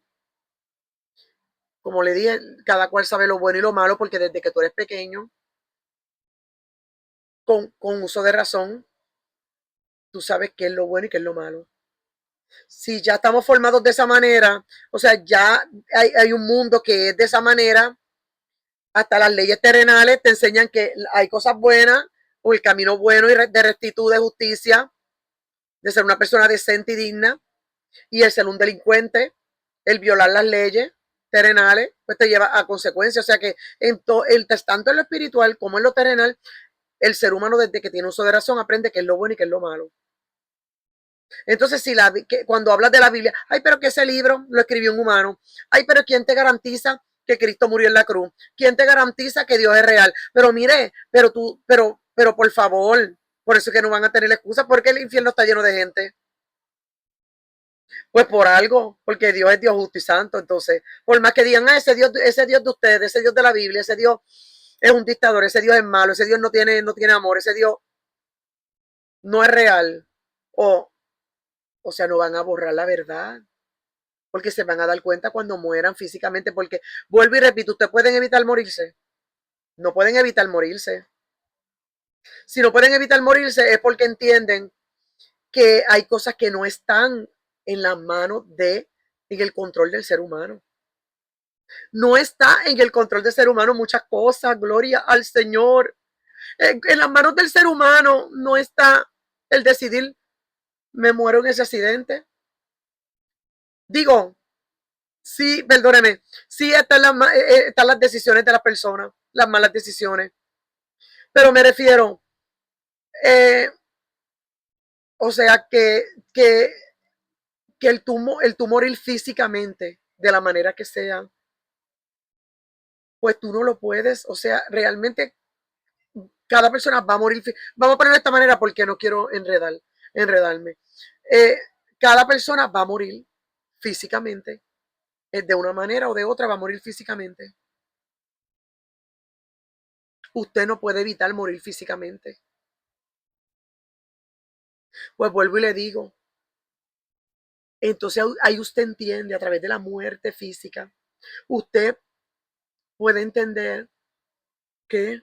como le dije, cada cual sabe lo bueno y lo malo, porque desde que tú eres pequeño, con uso de razón, tú sabes qué es lo bueno y qué es lo malo. Si ya estamos formados de esa manera, o sea, ya hay un mundo que es de esa manera, hasta las leyes terrenales te enseñan que hay cosas buenas, o el camino bueno y de rectitud, de justicia, de ser una persona decente y digna, y el ser un delincuente, el violar las leyes terrenales, pues te lleva a consecuencias. O sea que tanto en lo espiritual como en lo terrenal, el ser humano desde que tiene uso de razón aprende qué es lo bueno y qué es lo malo. Entonces, si cuando hablas de la Biblia, ay, pero que ese libro lo escribió un humano, ay, pero ¿quién te garantiza que Cristo murió en la cruz? ¿Quién te garantiza que Dios es real? Pero mire, pero por favor, por eso es que no van a tener excusa, porque el infierno está lleno de gente. Pues por algo, porque Dios es Dios justo y santo. Entonces, por más que digan, ese Dios de ustedes, ese Dios de la Biblia, ese Dios es un dictador, ese Dios es malo, ese Dios no tiene amor, ese Dios no es real. O, o sea, no van a borrar la verdad, porque se van a dar cuenta cuando mueran físicamente, porque vuelvo y repito, ustedes pueden evitar morirse, no pueden evitar morirse. Si no pueden evitar morirse es porque entienden que hay cosas que no están en las manos en el control del ser humano. No está en el control del ser humano muchas cosas, gloria al Señor. En las manos del ser humano no está el decidir, me muero en ese accidente. Digo, sí, perdóneme, sí están las decisiones de las personas, las malas decisiones. Pero me refiero, eh, o sea, que el tu morir físicamente, de la manera que sea, pues tú no lo puedes, o sea, realmente cada persona va a morir. Vamos a ponerlo de esta manera porque no quiero enredarme. Eh, cada persona va a morir físicamente, de una manera o de otra va a morir físicamente. Usted no puede evitar morir físicamente. Pues vuelvo y le digo, entonces ahí usted entiende a través de la muerte física, usted puede entender que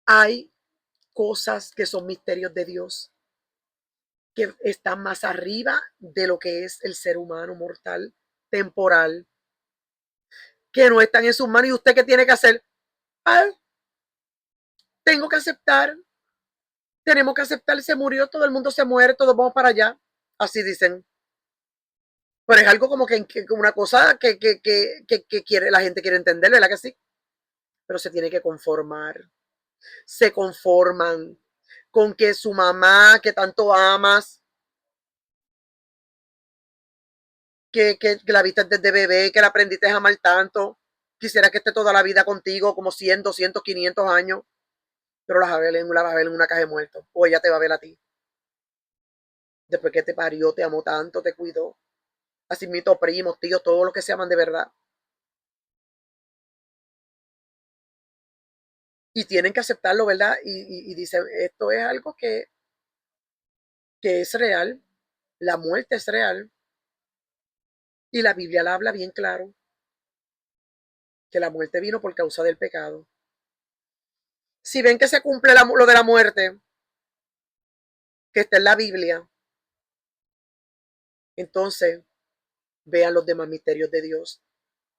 hay cosas que son misterios de Dios, que están más arriba de lo que es el ser humano mortal, temporal, que no están en sus manos. ¿Y usted qué tiene que hacer? Ah, tengo que aceptar, tenemos que aceptar, se murió, todo el mundo se muere, todos vamos para allá. Así dicen. Pero es algo como que una cosa que quiere, la gente quiere entender, ¿verdad que sí? Pero se tiene que conformar. Se conforman con que su mamá, que tanto amas, que la viste desde bebé, que la aprendiste a amar tanto, quisiera que esté toda la vida contigo, como 100, 200, 500 años, pero la vas a ver en una caja de muertos, o ella te va a ver a ti. Después que te parió, te amó tanto, te cuidó. Así mito, primos, tíos, todos los que se aman de verdad. Y tienen que aceptarlo, ¿verdad? Y dicen, esto es algo que es real, la muerte es real. Y la Biblia la habla bien claro, que la muerte vino por causa del pecado. Si ven que se cumple lo de la muerte, que está en la Biblia, entonces vean los demás misterios de Dios,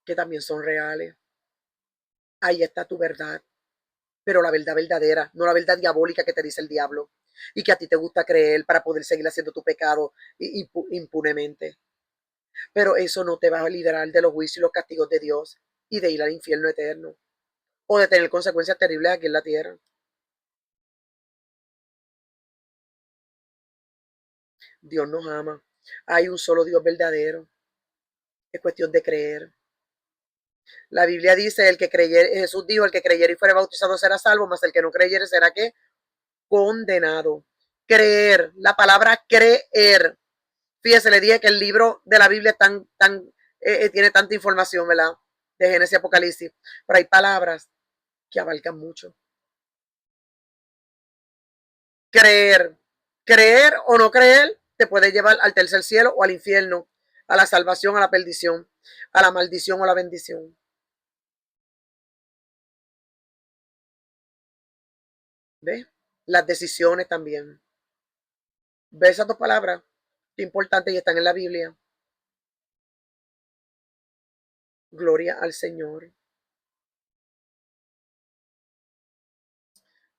que también son reales. Ahí está tu verdad, pero la verdad verdadera, no la verdad diabólica que te dice el diablo y que a ti te gusta creer para poder seguir haciendo tu pecado impunemente. Pero eso no te va a liberar de los juicios y los castigos de Dios y de ir al infierno eterno o de tener consecuencias terribles aquí en la tierra. Dios nos ama. Hay un solo Dios verdadero. Es cuestión de creer. La Biblia dice, el que creyere, Jesús dijo, el que creyere y fuere bautizado será salvo, mas el que no creyere será ¿qué? Condenado. Creer, la palabra creer. Fíjese, le dije que el libro de la Biblia tiene tanta información, ¿verdad? de Génesis y Apocalipsis, pero hay palabras que abarcan mucho. Creer, creer o no creer te puede llevar al tercer cielo o al infierno, a la salvación, a la perdición, a la maldición o la bendición. ¿Ves? Las decisiones también. ¿Ves esas dos palabras? Qué importantes y están en la Biblia. Gloria al Señor.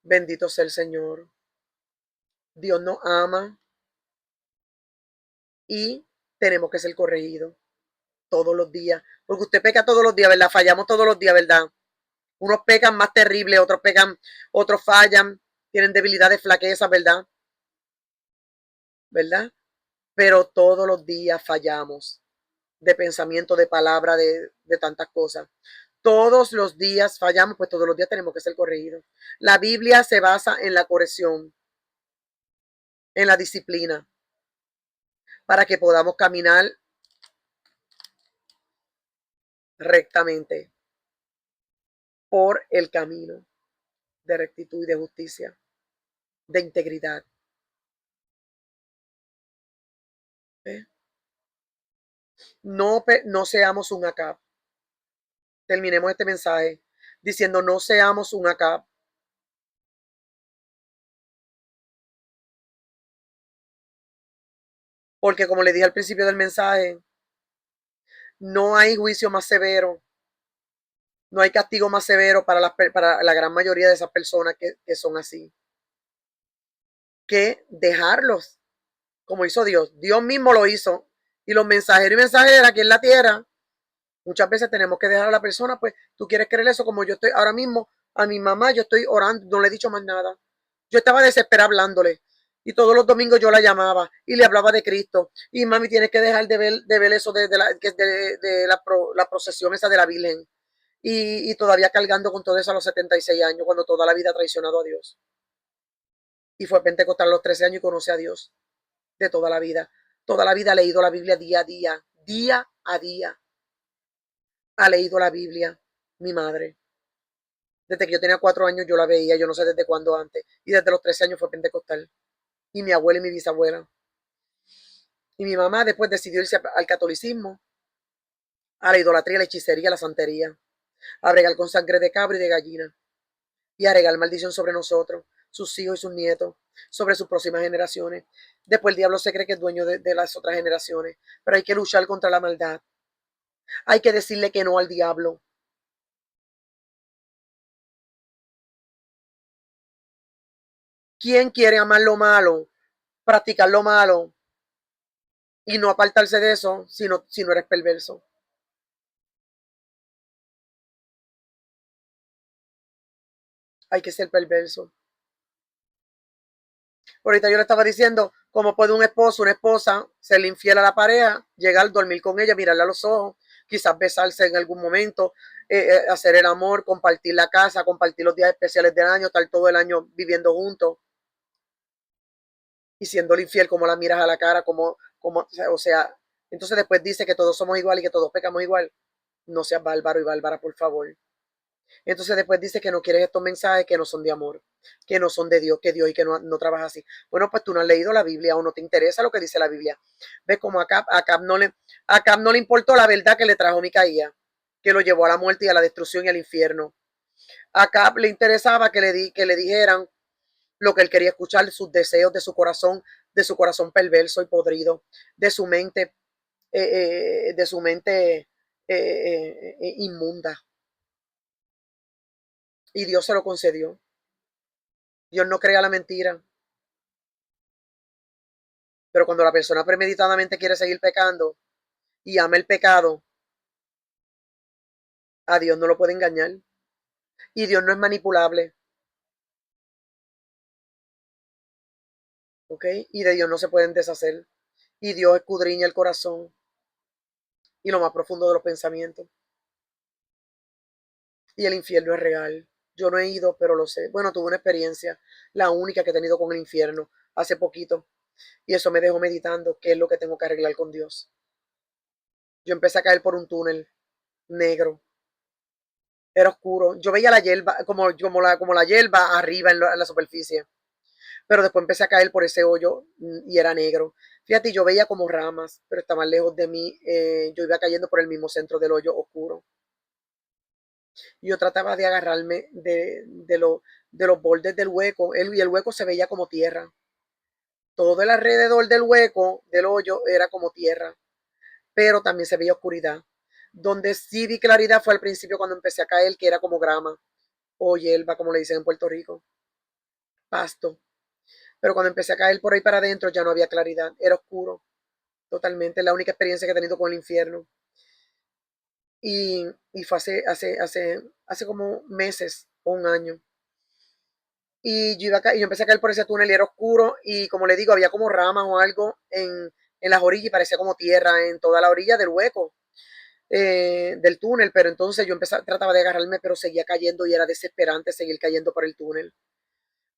Bendito sea el Señor. Dios nos ama y tenemos que ser corregidos todos los días. Porque usted peca todos los días, ¿verdad? Fallamos todos los días, ¿verdad? Unos pecan más terribles, otros pecan, otros fallan, tienen debilidades, flaquezas, ¿verdad? ¿Verdad? Pero todos los días fallamos de pensamiento, de palabra, de tantas cosas. Todos los días fallamos, pues todos los días tenemos que ser corregidos. La Biblia se basa en la corrección, en la disciplina, para que podamos caminar rectamente por el camino de rectitud y de justicia, de integridad. ¿Eh? No, no seamos un Acab. Terminemos este mensaje diciendo no seamos un Acab. Porque como le dije al principio del mensaje, no hay juicio más severo, no hay castigo más severo para la gran mayoría de esas personas que son así, que dejarlos, como hizo Dios. Dios mismo lo hizo. Y los mensajeros y mensajeras aquí en la tierra, muchas veces tenemos que dejar a la persona, pues tú quieres creer eso, como yo estoy ahora mismo, a mi mamá yo estoy orando, no le he dicho más nada. Yo estaba desesperada hablándole. Y todos los domingos yo la llamaba y le hablaba de Cristo. Y mami, tienes que dejar de ver eso la procesión esa de la Virgen. Y todavía cargando con todo eso a los 76 años, cuando toda la vida ha traicionado a Dios. Y fue pentecostal a los 13 años y conoce a Dios de toda la vida. Toda la vida ha leído la Biblia día a día, día a día. Ha leído la Biblia, mi madre. Desde que yo tenía 4 años yo la veía, yo no sé desde cuándo antes. Y desde los 13 años fue pentecostal. Y mi abuela y mi bisabuela. Y mi mamá después decidió irse al catolicismo, a la idolatría, a la hechicería, a la santería, a bregar con sangre de cabra y de gallina. Y a regar maldición sobre nosotros, sus hijos y sus nietos, sobre sus próximas generaciones. Después el diablo se cree que es dueño de las otras generaciones. Pero hay que luchar contra la maldad. Hay que decirle que no al diablo. ¿Quién quiere amar lo malo, practicar lo malo y no apartarse de eso si no eres perverso? Hay que ser perverso. Ahorita yo le estaba diciendo cómo puede un esposo, una esposa, serle infiel a la pareja, llegar, a dormir con ella, mirarle a los ojos, quizás besarse en algún momento, hacer el amor, compartir la casa, compartir los días especiales del año, estar todo el año viviendo juntos y siendo infiel, como la miras a la cara, o sea, entonces después dice que todos somos iguales y que todos pecamos igual. No seas bárbaro y bárbara, por favor. Entonces después dice que no quieres estos mensajes que no son de amor, que no son de Dios, que Dios y que no trabaja así. Bueno, pues tú no has leído la Biblia o no te interesa lo que dice la Biblia. Ves como a Acab no le importó la verdad que le trajo Micaía, que lo llevó a la muerte y a la destrucción y al infierno. A Acab le interesaba que le dijeran lo que él quería escuchar, sus deseos de su corazón perverso y podrido, de su mente, de su mente inmunda. Y Dios se lo concedió. Dios no crea la mentira. Pero cuando la persona premeditadamente quiere seguir pecando y ama el pecado, a Dios no lo puede engañar. Y Dios no es manipulable. ¿Ok? Y de Dios no se pueden deshacer. Y Dios escudriña el corazón y lo más profundo de los pensamientos. Y el infierno es real. Yo no he ido, pero lo sé. Bueno, tuve una experiencia, la única que he tenido con el infierno, hace poquito. Y eso me dejó meditando qué es lo que tengo que arreglar con Dios. Yo empecé a caer por un túnel negro. Era oscuro. Yo veía la hierba, como la hierba arriba en la superficie. Pero después empecé a caer por ese hoyo y era negro. Fíjate, yo veía como ramas, pero estaban lejos de mí. Yo iba cayendo por el mismo centro del hoyo oscuro. Yo trataba de agarrarme de los bordes del hueco, y el hueco se veía como tierra. Todo el alrededor del hueco, del hoyo, era como tierra, pero también se veía oscuridad. Donde sí vi claridad fue al principio cuando empecé a caer, que era como grama o hierba, como le dicen en Puerto Rico, pasto. Pero cuando empecé a caer por ahí para adentro ya no había claridad, era oscuro, totalmente. La única experiencia que he tenido con el infierno. Y fue hace como meses o un año. Y yo empecé a caer por ese túnel y era oscuro y como le digo, había como ramas o algo en las orillas y parecía como tierra en toda la orilla del hueco del túnel, pero entonces trataba de agarrarme, pero seguía cayendo y era desesperante seguir cayendo por el túnel,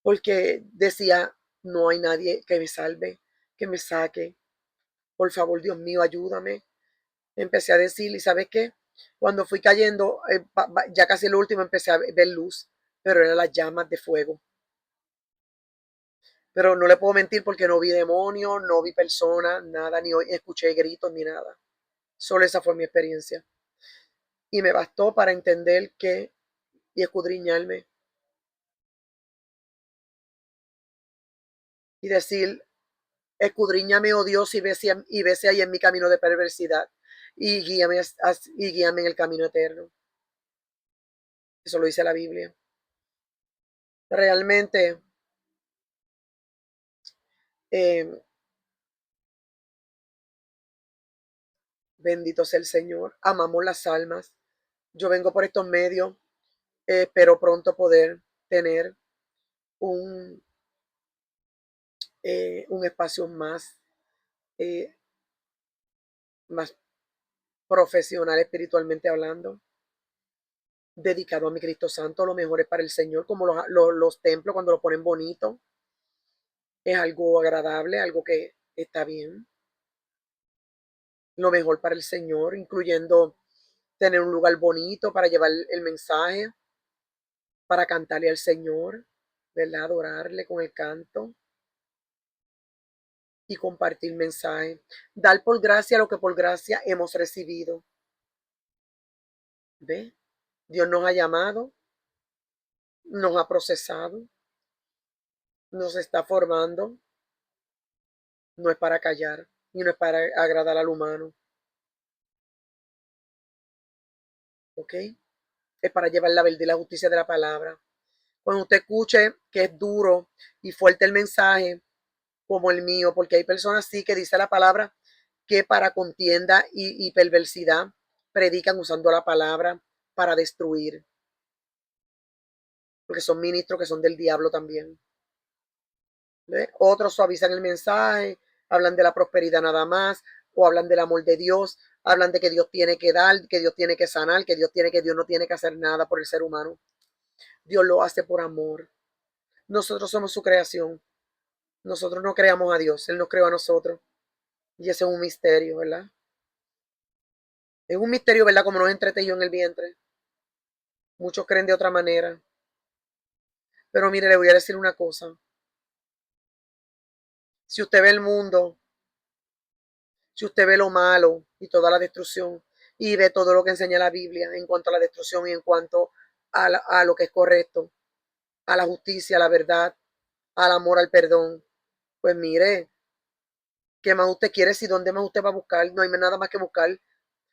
porque decía, no hay nadie que me salve, que me saque, por favor, Dios mío, ayúdame. Empecé a decir, ¿y sabes qué? Cuando fui cayendo, ya casi el último, empecé a ver luz, pero eran las llamas de fuego. Pero no le puedo mentir porque no vi demonios, no vi personas, nada, ni escuché gritos ni nada. Solo esa fue mi experiencia. Y me bastó para entender que y escudriñarme y decir, escudriñame, oh Dios, y ve si hay en mi camino de perversidad y guíame en el camino eterno. Eso lo dice la Biblia. Realmente, eh, bendito sea el Señor. Amamos las almas. Yo vengo por estos medios, espero pronto poder tener un, un espacio eh, más profesional espiritualmente hablando, dedicado a mi Cristo Santo, lo mejor es para el Señor, como los templos cuando lo ponen bonito, es algo agradable, algo que está bien, lo mejor para el Señor, incluyendo tener un lugar bonito para llevar el mensaje, para cantarle al Señor, ¿verdad? Adorarle con el canto y compartir mensaje. Dar por gracia lo que por gracia hemos recibido. ¿Ve? Dios nos ha llamado, nos ha procesado, nos está formando, no es para callar y no es para agradar al humano, ¿ok? Es para llevar la verdad y la justicia de la palabra. Cuando usted escuche que es duro y fuerte el mensaje, como el mío, porque hay personas sí que dice la palabra que para contienda y perversidad predican usando la palabra para destruir, porque son ministros que son del diablo también. ¿Ve? Otros suavizan el mensaje, hablan de la prosperidad nada más, o hablan del amor de Dios, hablan de que Dios tiene que dar, que Dios tiene que sanar, que Dios no tiene que hacer nada por el ser humano. Dios lo hace por amor. Nosotros somos su creación. Nosotros no creamos a Dios, Él nos creó a nosotros. Y ese es un misterio, ¿verdad? Es un misterio, ¿verdad? Como nos entretejió en el vientre. Muchos creen de otra manera. Pero mire, le voy a decir una cosa. Si usted ve el mundo, si usted ve lo malo y toda la destrucción, y ve todo lo que enseña la Biblia en cuanto a la destrucción y en cuanto a lo que es correcto, a la justicia, a la verdad, al amor, al perdón, pues mire, ¿qué más usted quiere? Si dónde más usted va a buscar, no hay nada más que buscar,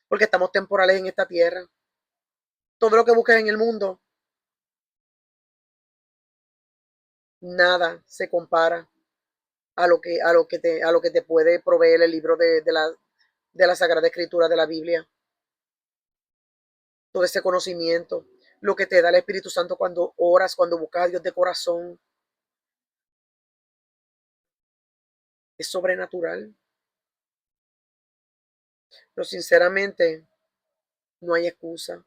porque estamos temporales en esta tierra. Todo lo que busques en el mundo, nada se compara a lo que te puede proveer el libro de la Sagrada Escritura de la Biblia. Todo ese conocimiento, lo que te da el Espíritu Santo cuando oras, cuando buscas a Dios de corazón, es sobrenatural. Pero sinceramente, no hay excusa.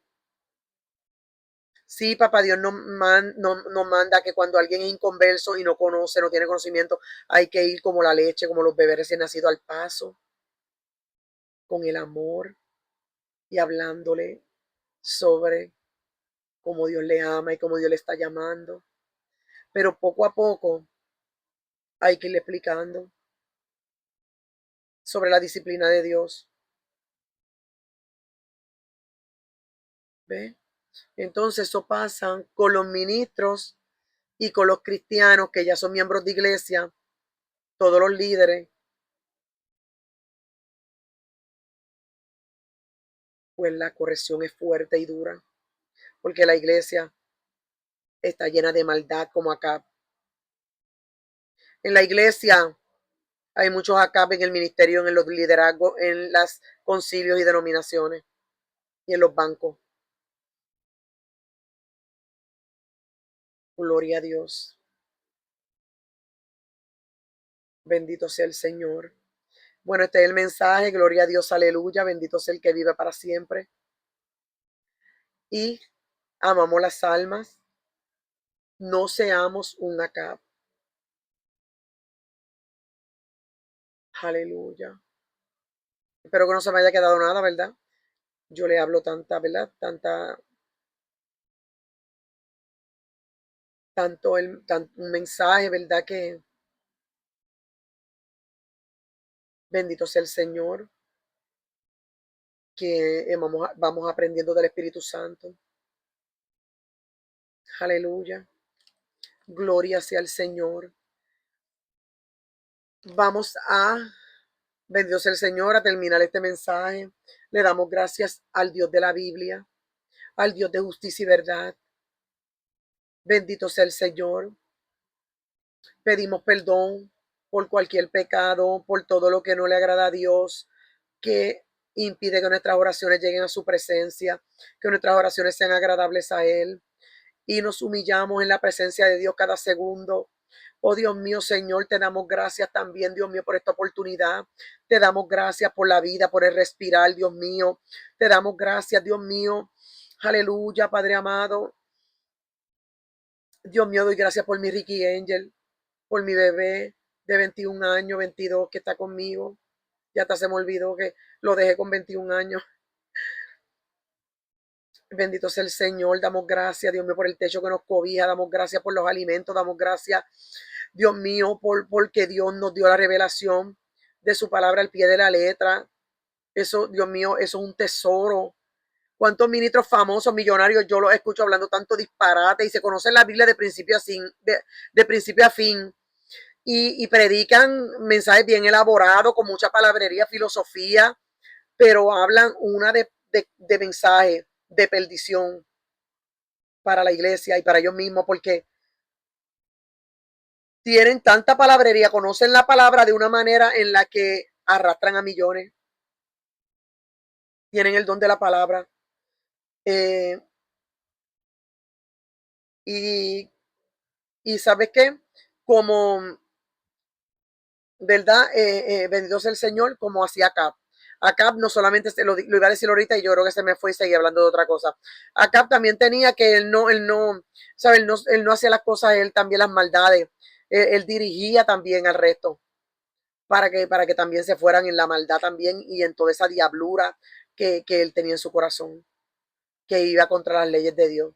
Sí, papá Dios nos manda que cuando alguien es inconverso y no conoce, no tiene conocimiento, hay que ir como la leche, como los bebés recién nacidos al paso, con el amor y hablándole sobre como Dios le ama y como Dios le está llamando. Pero poco a poco hay que irle explicando sobre la disciplina de Dios. ¿Ve? Entonces eso pasa con los ministros y con los cristianos que ya son miembros de iglesia, todos los líderes, pues la corrección es fuerte y dura, porque la iglesia está llena de maldad como acá. En la iglesia hay muchos acá en el ministerio, en los liderazgos, en los concilios y denominaciones y en los bancos. Gloria a Dios. Bendito sea el Señor. Bueno, este es el mensaje. Gloria a Dios, aleluya. Bendito sea el que vive para siempre. Y amamos las almas. No seamos un Acab. Aleluya. Espero que no se me haya quedado nada, ¿verdad? Yo le hablo tanta, ¿verdad? Un mensaje, ¿verdad? Que bendito sea el Señor, que vamos aprendiendo del Espíritu Santo. Aleluya. Gloria sea el Señor. Vamos a, bendito sea el Señor, a terminar este mensaje. Le damos gracias al Dios de la Biblia, al Dios de justicia y verdad. Bendito sea el Señor. Pedimos perdón por cualquier pecado, por todo lo que no le agrada a Dios, que impide que nuestras oraciones lleguen a su presencia, que nuestras oraciones sean agradables a Él. Y nos humillamos en la presencia de Dios cada segundo. Oh Dios mío, Señor, te damos gracias también, Dios mío, por esta oportunidad. Te damos gracias por la vida, por el respirar, Dios mío. Te damos gracias, Dios mío. Aleluya, Padre amado. Dios mío, doy gracias por mi Ricky Angel, por mi bebé de 21 años, 22, que está conmigo. Ya hasta se me olvidó que lo dejé con 21 años. Bendito sea el Señor, damos gracias, Dios mío, por el techo que nos cobija, damos gracias por los alimentos, damos gracias, Dios mío, porque Dios nos dio la revelación de su palabra al pie de la letra. Eso, Dios mío, eso es un tesoro. ¿Cuántos ministros famosos, millonarios, yo los escucho hablando tanto disparate y se conocen la Biblia de principio a fin, de principio a fin? Y predican mensajes bien elaborados, con mucha palabrería, filosofía, pero hablan una de mensaje de perdición para la iglesia y para ellos mismos, porque tienen tanta palabrería, conocen la palabra de una manera en la que arrastran a millones, tienen el don de la palabra. Eh, y, y sabes qué, como, ¿verdad? Bendito sea el Señor, como hacía Acab. Acab no solamente, lo iba a decir ahorita y yo creo que se me fue y seguí hablando de otra cosa. Acab también tenía que ¿sabe? Él no hacía las cosas, él también las maldades. Él dirigía también al resto para que también se fueran en la maldad también y en toda esa diablura que él tenía en su corazón, que iba contra las leyes de Dios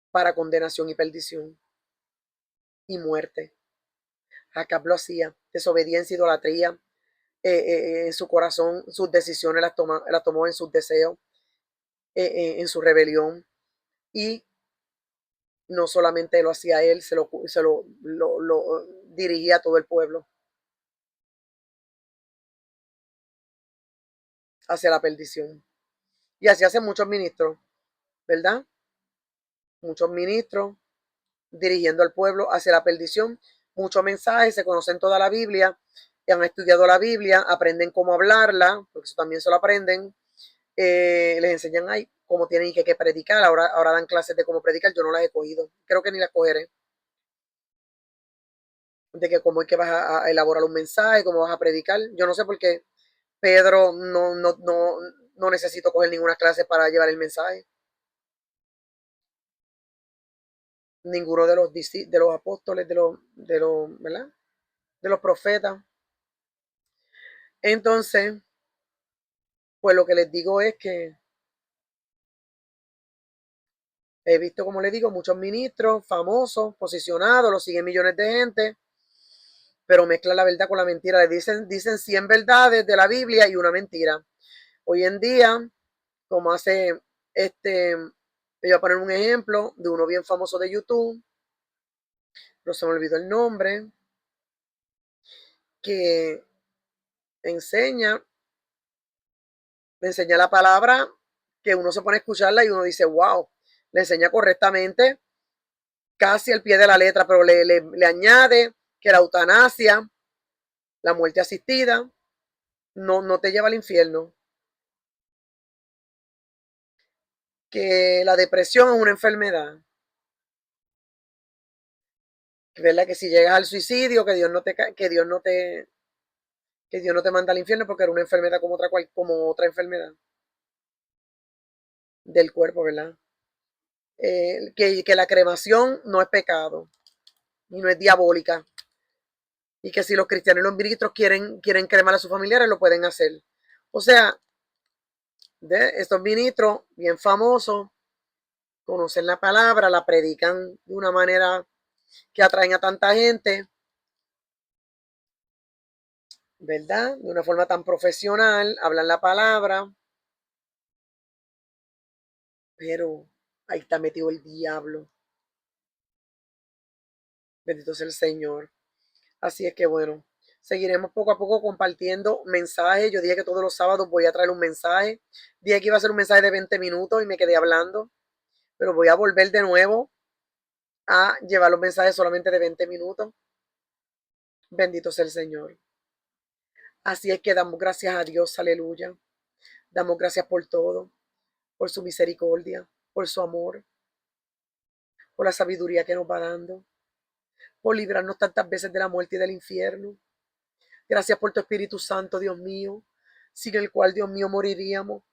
para condenación y perdición y muerte. Acab lo hacía, desobediencia, idolatría, en su corazón, sus decisiones las tomó en sus deseos, en su rebelión. Y no solamente lo hacía él, lo dirigía a todo el pueblo hacia la perdición. Y así hacen muchos ministros, ¿verdad? Muchos ministros dirigiendo al pueblo hacia la perdición. Muchos mensajes, se conocen toda la Biblia, han estudiado la Biblia, aprenden cómo hablarla, porque eso también se lo aprenden. Les enseñan ahí cómo tienen que predicar. Ahora dan clases de cómo predicar. Yo no las he cogido. Creo que ni las cogeré. De que cómo es que vas a elaborar un mensaje, cómo vas a predicar. Yo no sé por qué Pedro no necesito coger ninguna clase para llevar el mensaje. Ninguno de los apóstoles, ¿verdad? De los profetas. Entonces, pues lo que les digo es que He visto, como le digo, muchos ministros famosos, posicionados, los siguen millones de gente, pero mezclan la verdad con la mentira. Le dicen 100 verdades de la Biblia y una mentira. Hoy en día, como hace voy a poner un ejemplo de uno bien famoso de YouTube, no se me olvidó el nombre, que enseña, enseña la palabra, que uno se pone a escucharla y uno dice, wow, le enseña correctamente, casi al pie de la letra, pero le añade que la eutanasia, la muerte asistida, no te lleva al infierno, que la depresión es una enfermedad, ¿verdad? Que si llegas al suicidio, que Dios no te manda al infierno porque era una enfermedad como otra enfermedad del cuerpo, ¿verdad? Que la cremación no es pecado y no es diabólica. Y que si los cristianos y los ministros quieren cremar a sus familiares, lo pueden hacer. O sea, estos ministros bien famosos conocen la palabra, la predican de una manera que atraen a tanta gente, ¿verdad? De una forma tan profesional, hablan la palabra, pero ahí está metido el diablo. Bendito sea el Señor. Así es que bueno, seguiremos poco a poco compartiendo mensajes. Yo dije que todos los sábados voy a traer un mensaje. Dije que iba a ser un mensaje de 20 minutos y me quedé hablando, pero voy a volver de nuevo a llevar los mensajes solamente de 20 minutos. Bendito sea el Señor. Así es que damos gracias a Dios, aleluya. Damos gracias por todo, por su misericordia, por su amor, por la sabiduría que nos va dando, por librarnos tantas veces de la muerte y del infierno. Gracias por tu Espíritu Santo, Dios mío, sin el cual, Dios mío, moriríamos,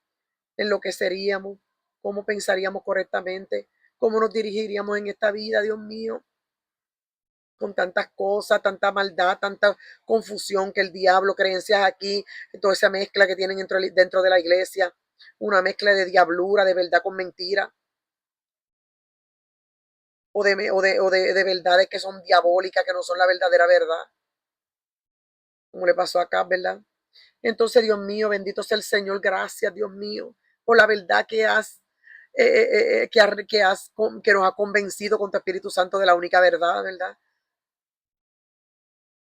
enloqueceríamos, cómo pensaríamos correctamente, cómo nos dirigiríamos en esta vida, Dios mío, con tantas cosas, tanta maldad, tanta confusión que el diablo, creencias aquí, toda esa mezcla que tienen dentro de la iglesia, una mezcla de diablura, de verdad con mentira, o de verdades que son diabólicas, que no son la verdadera verdad, como le pasó acá, ¿verdad? Entonces, Dios mío, bendito sea el Señor, gracias, Dios mío, por la verdad que nos ha convencido con tu Espíritu Santo de la única verdad, ¿verdad?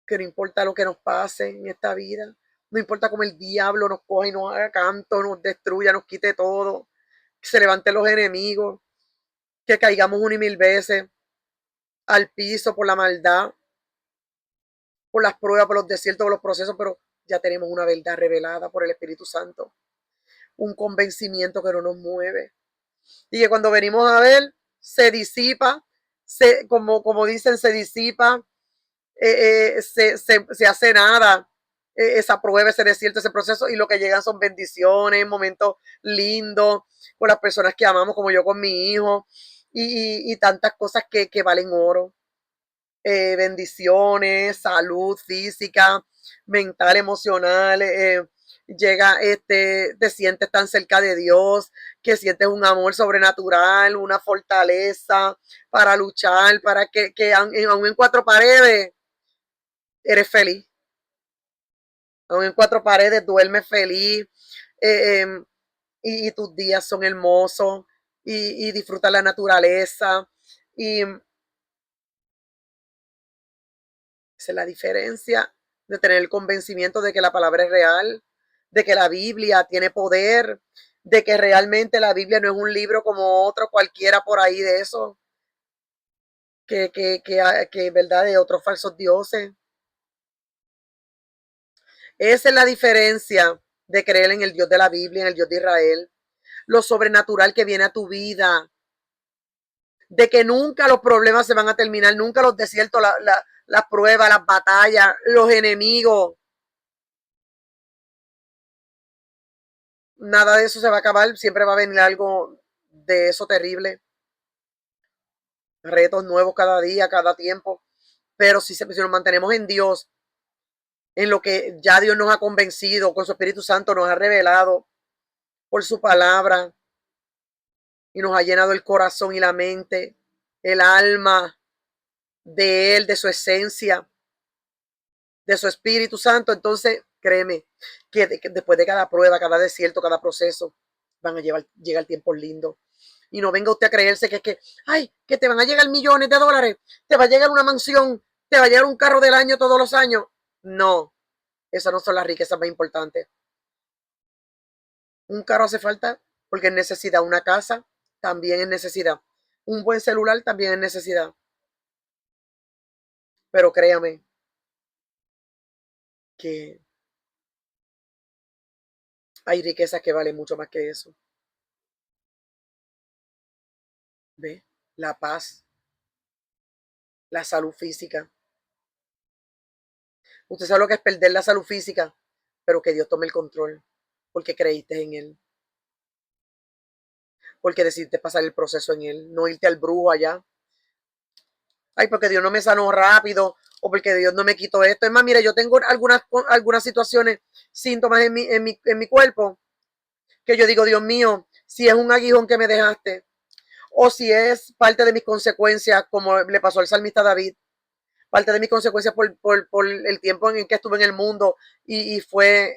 Que no importa lo que nos pase en esta vida, no importa cómo el diablo nos coja y nos haga canto, nos destruya, nos quite todo, que se levanten los enemigos, que caigamos una y mil veces al piso por la maldad, por las pruebas, por los desiertos, por los procesos, pero ya tenemos una verdad revelada por el Espíritu Santo, un convencimiento que no nos mueve y que cuando venimos a ver se disipa, como dicen, se disipa, se hace nada esa prueba, ese desierto, ese proceso, y lo que llegan son bendiciones, momentos lindos con las personas que amamos, como yo con mi hijo, y tantas cosas que valen oro. Bendiciones, salud física, mental, emocional, te sientes tan cerca de Dios, que sientes un amor sobrenatural, una fortaleza para luchar, para que aún en cuatro paredes eres feliz, aún en cuatro paredes duermes feliz, eh, eh, y tus días son hermosos, y disfrutas la naturaleza, y esa es la diferencia de tener el convencimiento de que la palabra es real, de que la Biblia tiene poder, de que realmente la Biblia no es un libro como otro cualquiera por ahí de eso, que verdad, de otros falsos dioses. Esa es la diferencia de creer en el Dios de la Biblia, en el Dios de Israel, lo sobrenatural que viene a tu vida, de que nunca los problemas se van a terminar, nunca los desiertos, las pruebas, las batallas, los enemigos, nada de eso se va a acabar, siempre va a venir algo de eso terrible, retos nuevos cada día, cada tiempo, pero si nos mantenemos en Dios, en lo que ya Dios nos ha convencido, con su Espíritu Santo nos ha revelado por su palabra, y nos ha llenado el corazón y la mente, el alma de Él, de su esencia, de su Espíritu Santo. Entonces, créeme que después de cada prueba, cada desierto, cada proceso, van a llegar tiempos lindos. Y no venga usted a creerse ay, que te van a llegar millones de dólares, te va a llegar una mansión, te va a llegar un carro del año todos los años. No, esas no son las riquezas más importantes. Un carro hace falta porque es necesidad. Una casa también es necesidad. Un buen celular también es necesidad. Pero créame que hay riquezas que valen mucho más que eso. ¿Ve? La paz, la salud física. Usted sabe lo que es perder la salud física, pero que Dios tome el control porque creíste en Él, porque decidiste pasar el proceso en Él, no irte al brujo allá. Ay, porque Dios no me sanó rápido o porque Dios no me quitó esto. Es más, mire, yo tengo algunas situaciones, síntomas en mi cuerpo que yo digo, Dios mío, si es un aguijón que me dejaste o si es parte de mis consecuencias, como le pasó al salmista David, parte de mis consecuencias por el tiempo en el que estuve en el mundo y fue,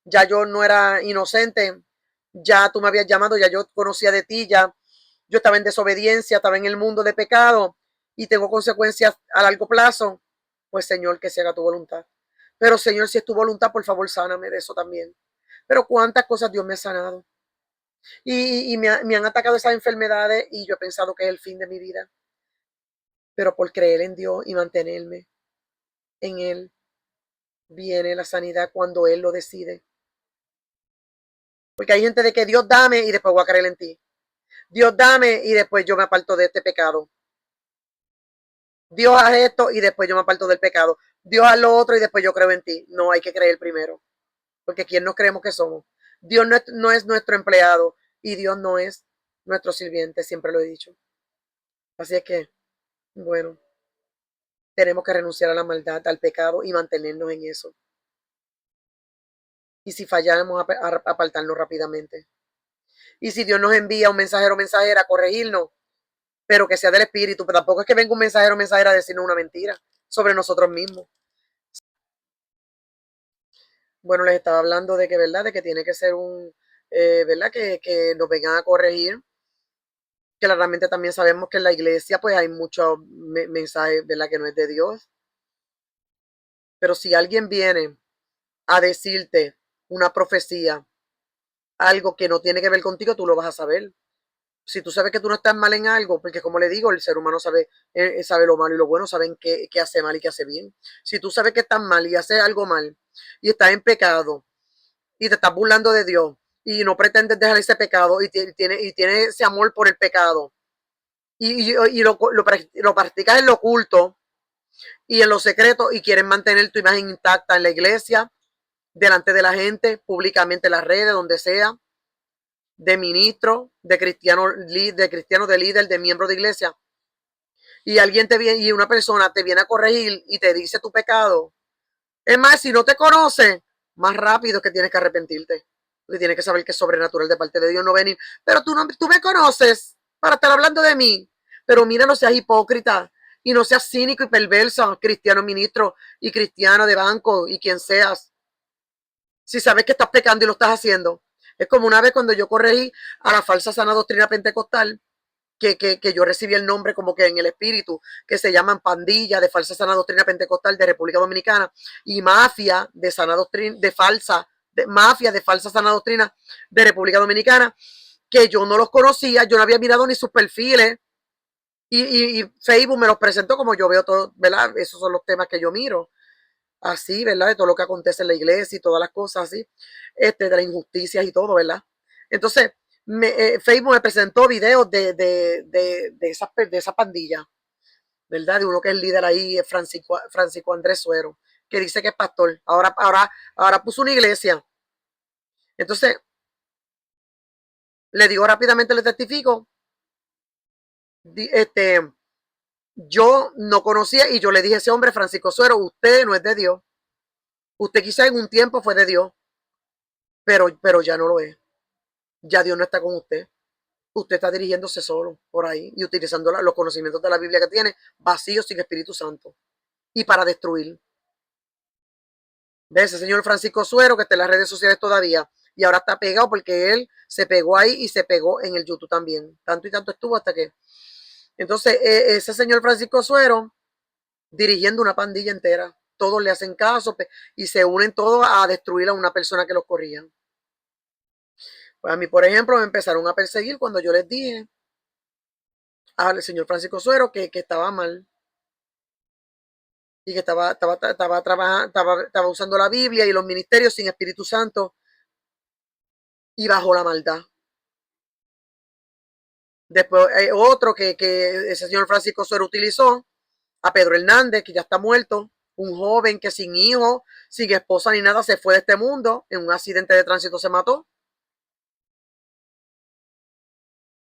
ya yo no era inocente, ya tú me habías llamado, ya yo conocía de ti, ya yo estaba en desobediencia, estaba en el mundo de pecado y tengo consecuencias a largo plazo, pues Señor, que se haga tu voluntad. Pero Señor, si es tu voluntad, por favor, sáname de eso también. Pero cuántas cosas Dios me ha sanado. Y me han atacado esas enfermedades y yo he pensado que es el fin de mi vida. Pero por creer en Dios y mantenerme en Él, viene la sanidad cuando Él lo decide. Porque hay gente de que Dios dame y después voy a creer en ti. Dios dame y después yo me aparto de este pecado. Dios haz esto y después yo me aparto del pecado. Dios haz lo otro y después yo creo en ti. No, hay que creer primero. Porque ¿quién nos creemos que somos? Dios no es nuestro empleado y Dios no es nuestro sirviente, siempre lo he dicho. Así es que, bueno, tenemos que renunciar a la maldad, al pecado y mantenernos en eso. Y si fallamos, apartarnos rápidamente. Y si Dios nos envía un mensajero o mensajera a corregirnos, pero que sea del Espíritu, pero tampoco es que venga un mensajero o mensajera a decirnos una mentira sobre nosotros mismos. Bueno, les estaba hablando de que, ¿verdad? De que tiene que ser ¿verdad? Que nos vengan a corregir. Claramente también sabemos que en la iglesia pues hay muchos mensajes, ¿verdad? Que no es de Dios. Pero si alguien viene a decirte una profecía, algo que no tiene que ver contigo, tú lo vas a saber. Si tú sabes que tú no estás mal en algo, porque como le digo, el ser humano sabe lo malo y lo bueno, saben qué hace mal y qué hace bien. Si tú sabes que estás mal y haces algo mal y estás en pecado y te estás burlando de Dios y no pretendes dejar ese pecado y tiene ese amor por el pecado y lo practicas en lo oculto y en lo secreto y quieres mantener tu imagen intacta en la iglesia, delante de la gente, públicamente en las redes, donde sea, de ministro, de cristiano, de líder, de miembro de iglesia, y alguien te viene, y una persona te viene a corregir y te dice tu pecado. Es más, si no te conoce, más rápido que tienes que arrepentirte. Porque tienes que saber que es sobrenatural de parte de Dios no venir. Pero tú me conoces para estar hablando de mí. Pero mira, no seas hipócrita y no seas cínico y perverso, cristiano ministro y cristiano de banco y quien seas. Si sabes que estás pecando y lo estás haciendo. Es como una vez cuando yo corregí a la falsa sana doctrina pentecostal, que yo recibí el nombre como que en el espíritu, que se llaman pandilla de falsa sana doctrina pentecostal de República Dominicana y mafia de sana doctrina, mafia de falsa sana doctrina de República Dominicana, que yo no los conocía, yo no había mirado ni sus perfiles y Facebook me los presentó como yo veo todo, ¿verdad? Esos son los temas que yo miro así, ¿verdad? De todo lo que acontece en la iglesia y todas las cosas así, de las injusticias y todo, ¿verdad? Entonces, Facebook me presentó videos de esa pandilla, ¿verdad? De uno que es líder ahí, Francisco Andrés Suero, que dice que es pastor. Ahora puso una iglesia. Entonces, le digo rápidamente, le testifico, yo no conocía y yo le dije a ese hombre, Francisco Suero, usted no es de Dios. Usted quizá en un tiempo fue de Dios, pero ya no lo es. Ya Dios no está con usted. usted está dirigiéndose solo por ahí y utilizando los conocimientos de la Biblia que tiene, vacíos sin Espíritu Santo y para destruir. ¿Ves? Ese señor Francisco Suero que está en las redes sociales todavía y ahora está pegado porque él se pegó ahí y se pegó en el YouTube también. Tanto y tanto estuvo hasta que... Entonces, ese señor Francisco Suero dirigiendo una pandilla entera. Todos le hacen caso y se unen todos a destruir a una persona que los corría. Pues a mí, por ejemplo, me empezaron a perseguir cuando yo les dije al señor Francisco Suero que estaba mal y que estaba usando la Biblia y los ministerios sin Espíritu Santo y bajo la maldad. Después otro que ese señor Francisco Suero utilizó, a Pedro Hernández, que ya está muerto, un joven que sin hijo, sin esposa ni nada, se fue de este mundo, en un accidente de tránsito se mató.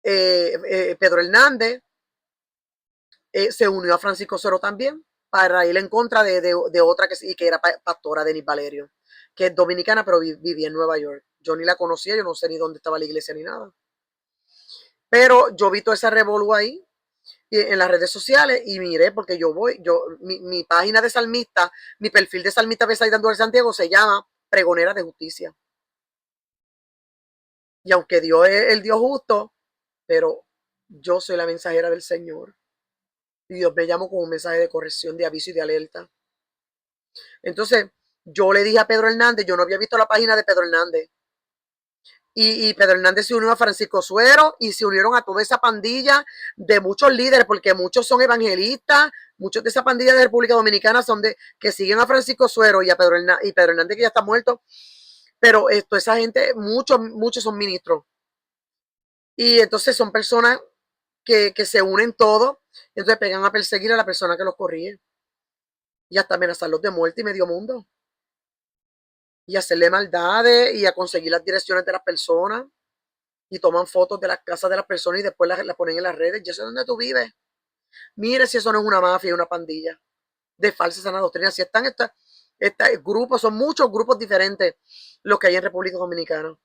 Pedro Hernández se unió a Francisco Suero también para ir en contra de otra que era pastora, Denis Valerio, que es dominicana pero vivía en Nueva York. Yo ni la conocía, yo no sé ni dónde estaba la iglesia ni nada. Pero yo vi toda esa revolú ahí en las redes sociales y miré porque mi página de salmista, mi perfil de salmista Besaida Andújar Santiago se llama Pregonera de Justicia. Y aunque Dios es el Dios justo, pero yo soy la mensajera del Señor. Y Dios me llamó con un mensaje de corrección, de aviso y de alerta. Entonces, yo le dije a Pedro Hernández, yo no había visto la página de Pedro Hernández. Y Pedro Hernández se unió a Francisco Suero y se unieron a toda esa pandilla de muchos líderes, porque muchos son evangelistas, muchos de esa pandilla de República Dominicana son que siguen a Francisco Suero y a Pedro Hernández que ya está muerto. Pero esa gente, muchos son ministros. Y entonces son personas que se unen todos, entonces pegan a perseguir a la persona que los corría y hasta amenazarlos de muerte y medio mundo y hacerle maldades y a conseguir las direcciones de las personas y toman fotos de las casas de las personas y después las ponen en las redes. Yo sé dónde tú vives. Mire si eso no es una mafia y una pandilla de falsa sana doctrina. Si están estos grupos, son muchos grupos diferentes los que hay en República Dominicana.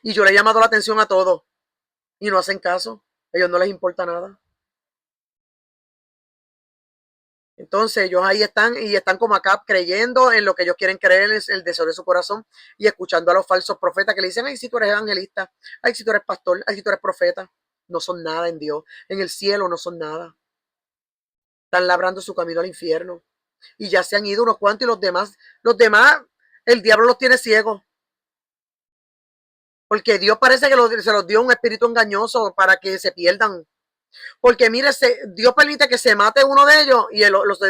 Y yo le he llamado la atención a todos y no hacen caso. A ellos no les importa nada. Entonces ellos ahí están y están como acá creyendo en lo que ellos quieren creer, es el deseo de su corazón y escuchando a los falsos profetas que le dicen, ay, si tú eres evangelista, ay, si tú eres pastor, ay, si tú eres profeta. No son nada en Dios. En el cielo no son nada. Están labrando su camino al infierno. Y ya se han ido unos cuantos y los demás, el diablo los tiene ciegos. Porque Dios parece que se los dio un espíritu engañoso para que se pierdan. Porque mire, Dios permite que se mate uno de ellos y los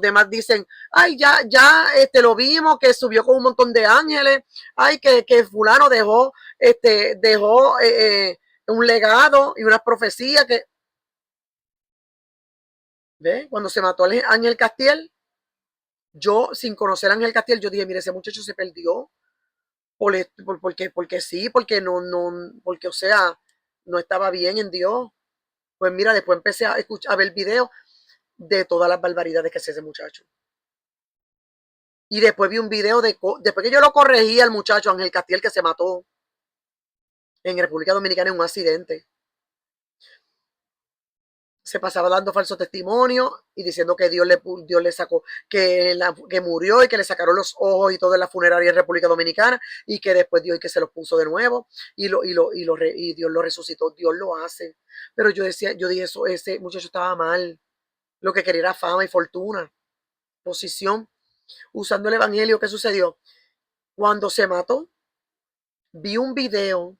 demás dicen, ay, lo vimos, que subió con un montón de ángeles, ay, que fulano dejó un legado y unas profecías que, ¿ve? Cuando se mató Ángel Castiel, yo, sin conocer a Ángel Castiel, yo dije, mire, ese muchacho se perdió, porque sí, porque, o sea, no estaba bien en Dios. Pues mira, después empecé a ver videos de todas las barbaridades que hace ese muchacho. Y después vi un video después que yo lo corregí al muchacho Ángel Castiel que se mató en República Dominicana en un accidente. Se pasaba dando falsos testimonios y diciendo que Dios le sacó, que murió y que le sacaron los ojos y todo en la funeraria en República Dominicana y que después Dios que se los puso de nuevo y Dios lo resucitó. Dios lo hace. Pero yo dije eso, ese muchacho estaba mal. Lo que quería era fama y fortuna, posición. Usando el evangelio, ¿qué sucedió? Cuando se mató, vi un video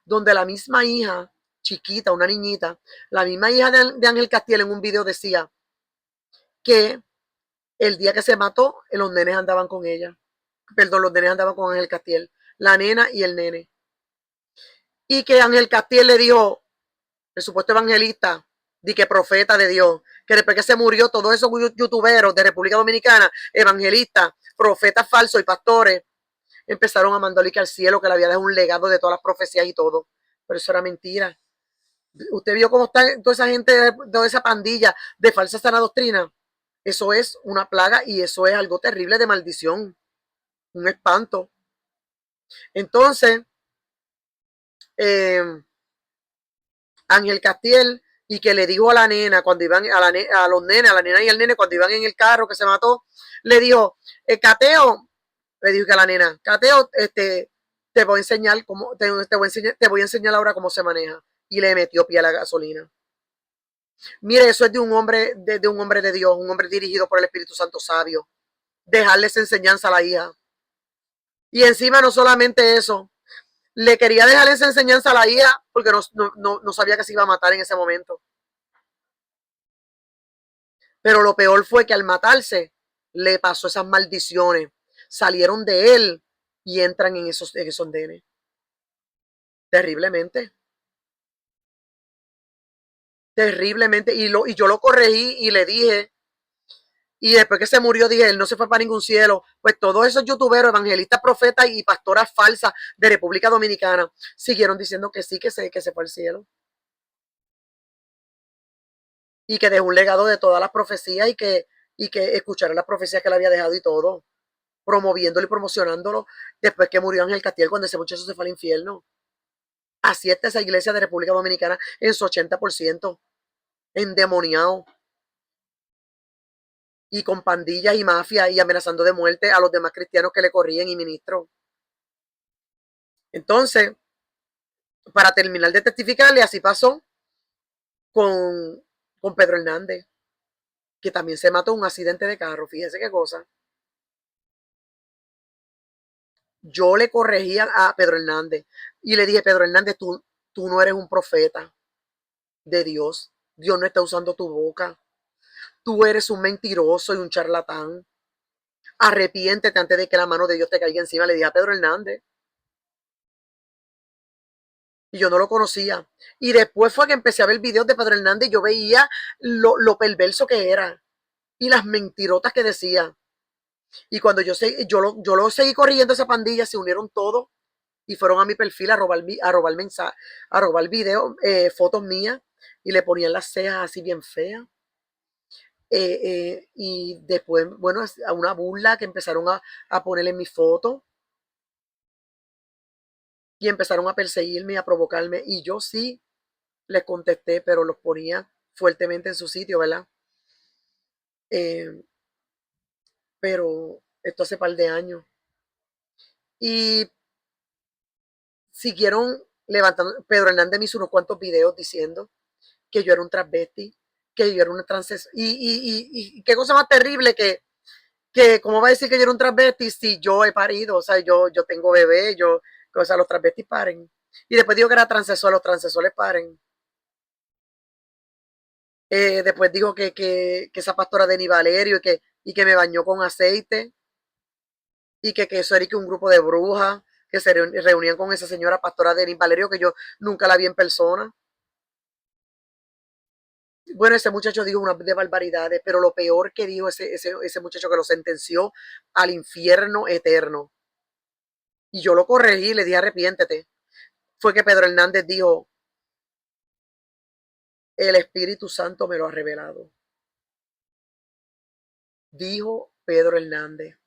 donde la misma hija, chiquita, una niñita, la misma hija de Ángel Castiel en un video decía que el día que se mató, los nenes andaban con ella. Perdón, los nenes andaban con Ángel Castiel, la nena y el nene. Y que Ángel Castiel le dijo, el supuesto evangelista, di que profeta de Dios, que después que se murió, todos esos youtuberos de República Dominicana, evangelistas, profetas falsos y pastores, empezaron a mandarle que al cielo, que le había dejado un legado de todas las profecías y todo. Pero eso era mentira. Usted vio cómo está toda esa gente, toda esa pandilla de falsa sana doctrina. Eso es una plaga y eso es algo terrible de maldición, un espanto. Entonces, Ángel Castiel, y que le dijo a la nena cuando iban a los nenes, a la nena y al nene cuando iban en el carro que se mató, le dijo, Cateo, le dijo que a la nena, Cateo, te voy a enseñar cómo, te voy a enseñar ahora cómo se maneja. Y le metió pie a la gasolina. Mire, eso es de un hombre, de un hombre de Dios, un hombre dirigido por el Espíritu Santo sabio. Dejarles enseñanza a la hija. Y encima no solamente eso, le quería dejar esa enseñanza a la hija porque no sabía que se iba a matar en ese momento. Pero lo peor fue que al matarse, le pasó esas maldiciones. Salieron de él y entran en esos nenes. Terriblemente. Terriblemente. Y yo lo corregí y le dije, y después que se murió, dije, él no se fue para ningún cielo. Pues todos esos youtuberos, evangelistas, profetas y pastoras falsas de República Dominicana siguieron diciendo que sí, que se fue al cielo. Y que dejó un legado de todas las profecías y que escucharon las profecías que él había dejado y todo, promoviéndolo y promocionándolo después que murió Ángel Castiel cuando ese muchacho se fue al infierno. Así está esa iglesia de República Dominicana en su 80%, endemoniado y con pandillas y mafias y amenazando de muerte a los demás cristianos que le corrían y ministros. Entonces, para terminar de testificarle, así pasó con, con Pedro Hernández, que también se mató en un accidente de carro. Fíjese qué cosa. Yo le corregía a Pedro Hernández y le dije, Pedro Hernández, tú no eres un profeta de Dios. Dios no está usando tu boca. Tú eres un mentiroso y un charlatán. Arrepiéntete antes de que la mano de Dios te caiga encima. Le dije a Pedro Hernández. Y yo no lo conocía. Y después fue que empecé a ver videos de Pedro Hernández y yo veía lo perverso que era y las mentirotas que decía. Y cuando yo lo seguí corriendo esa pandilla, se unieron todos y fueron a mi perfil a robar video, fotos mías y le ponían las cejas así bien feas. Y después, bueno, a una burla que empezaron a ponerle en mi foto y empezaron a perseguirme y a provocarme. Y yo sí les contesté, pero los ponía fuertemente en su sitio, ¿verdad? Eh, pero esto hace par de años. Y siguieron levantando. Pedro Hernández me hizo unos cuantos videos diciendo que yo era un transvesti, que yo era una transes. Y qué cosa más terrible que, ¿cómo va a decir que yo era un transvesti si yo he parido? O sea, yo tengo bebé, o sea, los transvestis paren. Y después digo que era transexual, los transexuales paren. Después dijo que esa pastora de Valerio y que me bañó con aceite y que eso era que un grupo de brujas que se reunían con esa señora pastora de Valerio que yo nunca la vi en persona. Bueno, ese muchacho dijo una de barbaridades, pero lo peor que dijo ese muchacho que lo sentenció al infierno eterno. Y yo lo corregí y le dije arrepiéntete. Fue que Pedro Hernández dijo, el Espíritu Santo me lo ha revelado. Dijo Pedro Hernández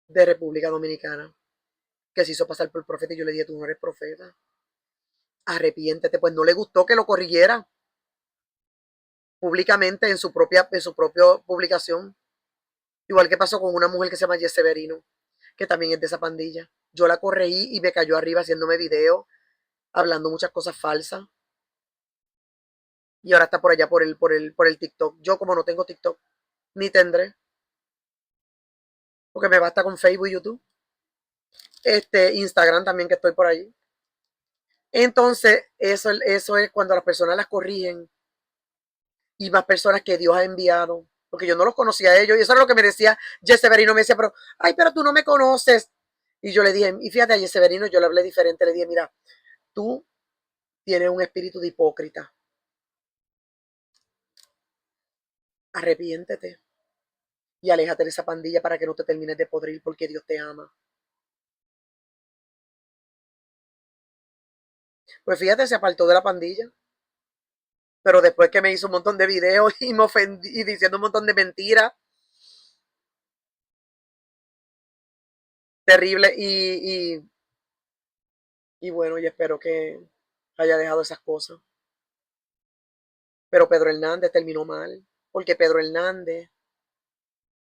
de República Dominicana, que se hizo pasar por profeta y yo le dije, tú no eres profeta. Arrepiéntete. Pues no le gustó que lo corrigiera públicamente en su propia publicación. Igual que pasó con una mujer que se llama Jess Severino, que también es de esa pandilla. Yo la corregí y me cayó arriba haciéndome video, hablando muchas cosas falsas. Y ahora está por allá por el TikTok. Yo como no tengo TikTok, ni tendré, porque me basta con Facebook y YouTube. Instagram también que estoy por allí. Entonces, eso es cuando las personas las corrigen y más personas que Dios ha enviado, porque yo no los conocía a ellos, y eso era lo que me decía Yeseverino, me decía, pero, ay, pero tú no me conoces. Y yo le dije, y fíjate a Yeseverino, yo le hablé diferente, le dije, mira, tú tienes un espíritu de hipócrita, arrepiéntete y aléjate de esa pandilla para que no te termines de podrir porque Dios te ama. Pues fíjate, se apartó de la pandilla, pero después que me hizo un montón de videos y me ofendí y diciendo un montón de mentiras, terrible, Y bueno, y espero que haya dejado esas cosas. Pero Pedro Hernández terminó mal, porque Pedro Hernández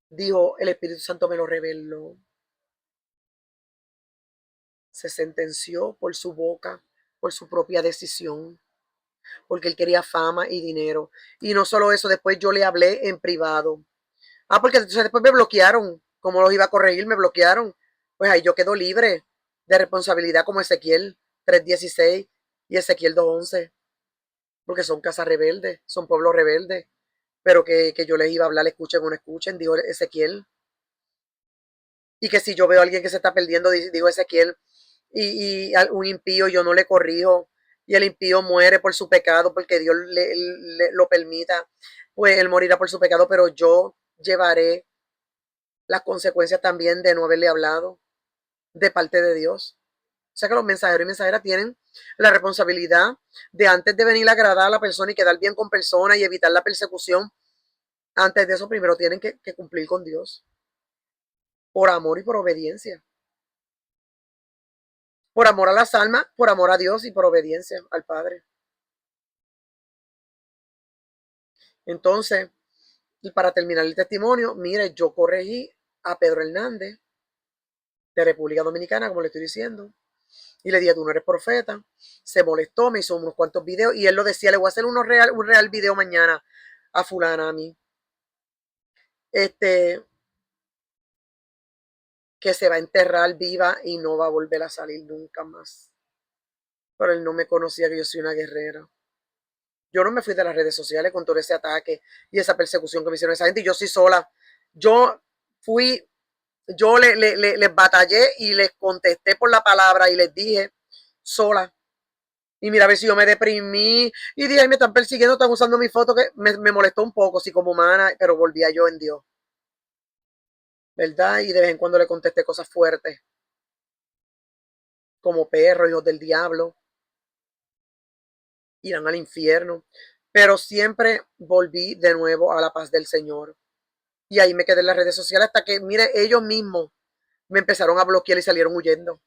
dijo, el Espíritu Santo me lo reveló. Se sentenció por su boca, por su propia decisión, porque él quería fama y dinero. Y no solo eso, después yo le hablé en privado. Ah, porque entonces después me bloquearon. ¿Cómo los iba a corregir? Me bloquearon. Pues ahí yo quedo libre de responsabilidad como Ezequiel 3:16 y Ezequiel 2:11, porque son casas rebeldes, son pueblos rebeldes, pero que yo les iba a hablar, escuchen o no escuchen, dijo Ezequiel. Y que si yo veo a alguien que se está perdiendo, digo Ezequiel, y a un impío yo no le corrijo, y el impío muere por su pecado, porque Dios lo permita, pues él morirá por su pecado, pero yo llevaré las consecuencias también de no haberle hablado de parte de Dios. O sea que los mensajeros y mensajeras tienen la responsabilidad de, antes de venir a agradar a la persona y quedar bien con personas y evitar la persecución, antes de eso primero tienen que cumplir con Dios, por amor y por obediencia. Por amor a las almas, por amor a Dios y por obediencia al Padre. Entonces, y para terminar el testimonio, mire, yo corregí a Pedro Hernández de República Dominicana, como le estoy diciendo, y le dije, tú no eres profeta. Se molestó, me hizo unos cuantos videos y él lo decía, le voy a hacer un real video mañana a fulana, a mí. Este, que se va a enterrar viva y no va a volver a salir nunca más. Pero él no me conocía, que yo soy una guerrera. Yo no me fui de las redes sociales con todo ese ataque y esa persecución que me hicieron esa gente. Y yo soy sola. Yo fui, yo les batallé y les contesté por la palabra y les dije sola. Y mira, a ver si yo me deprimí y dije, me están persiguiendo, están usando mi foto, que me molestó un poco, sí, como humana, pero volvía yo en Dios, ¿verdad? Y de vez en cuando le contesté cosas fuertes, como perro, hijos del diablo, irán al infierno. Pero siempre volví de nuevo a la paz del Señor. Y ahí me quedé en las redes sociales hasta que, mire, ellos mismos me empezaron a bloquear y salieron huyendo.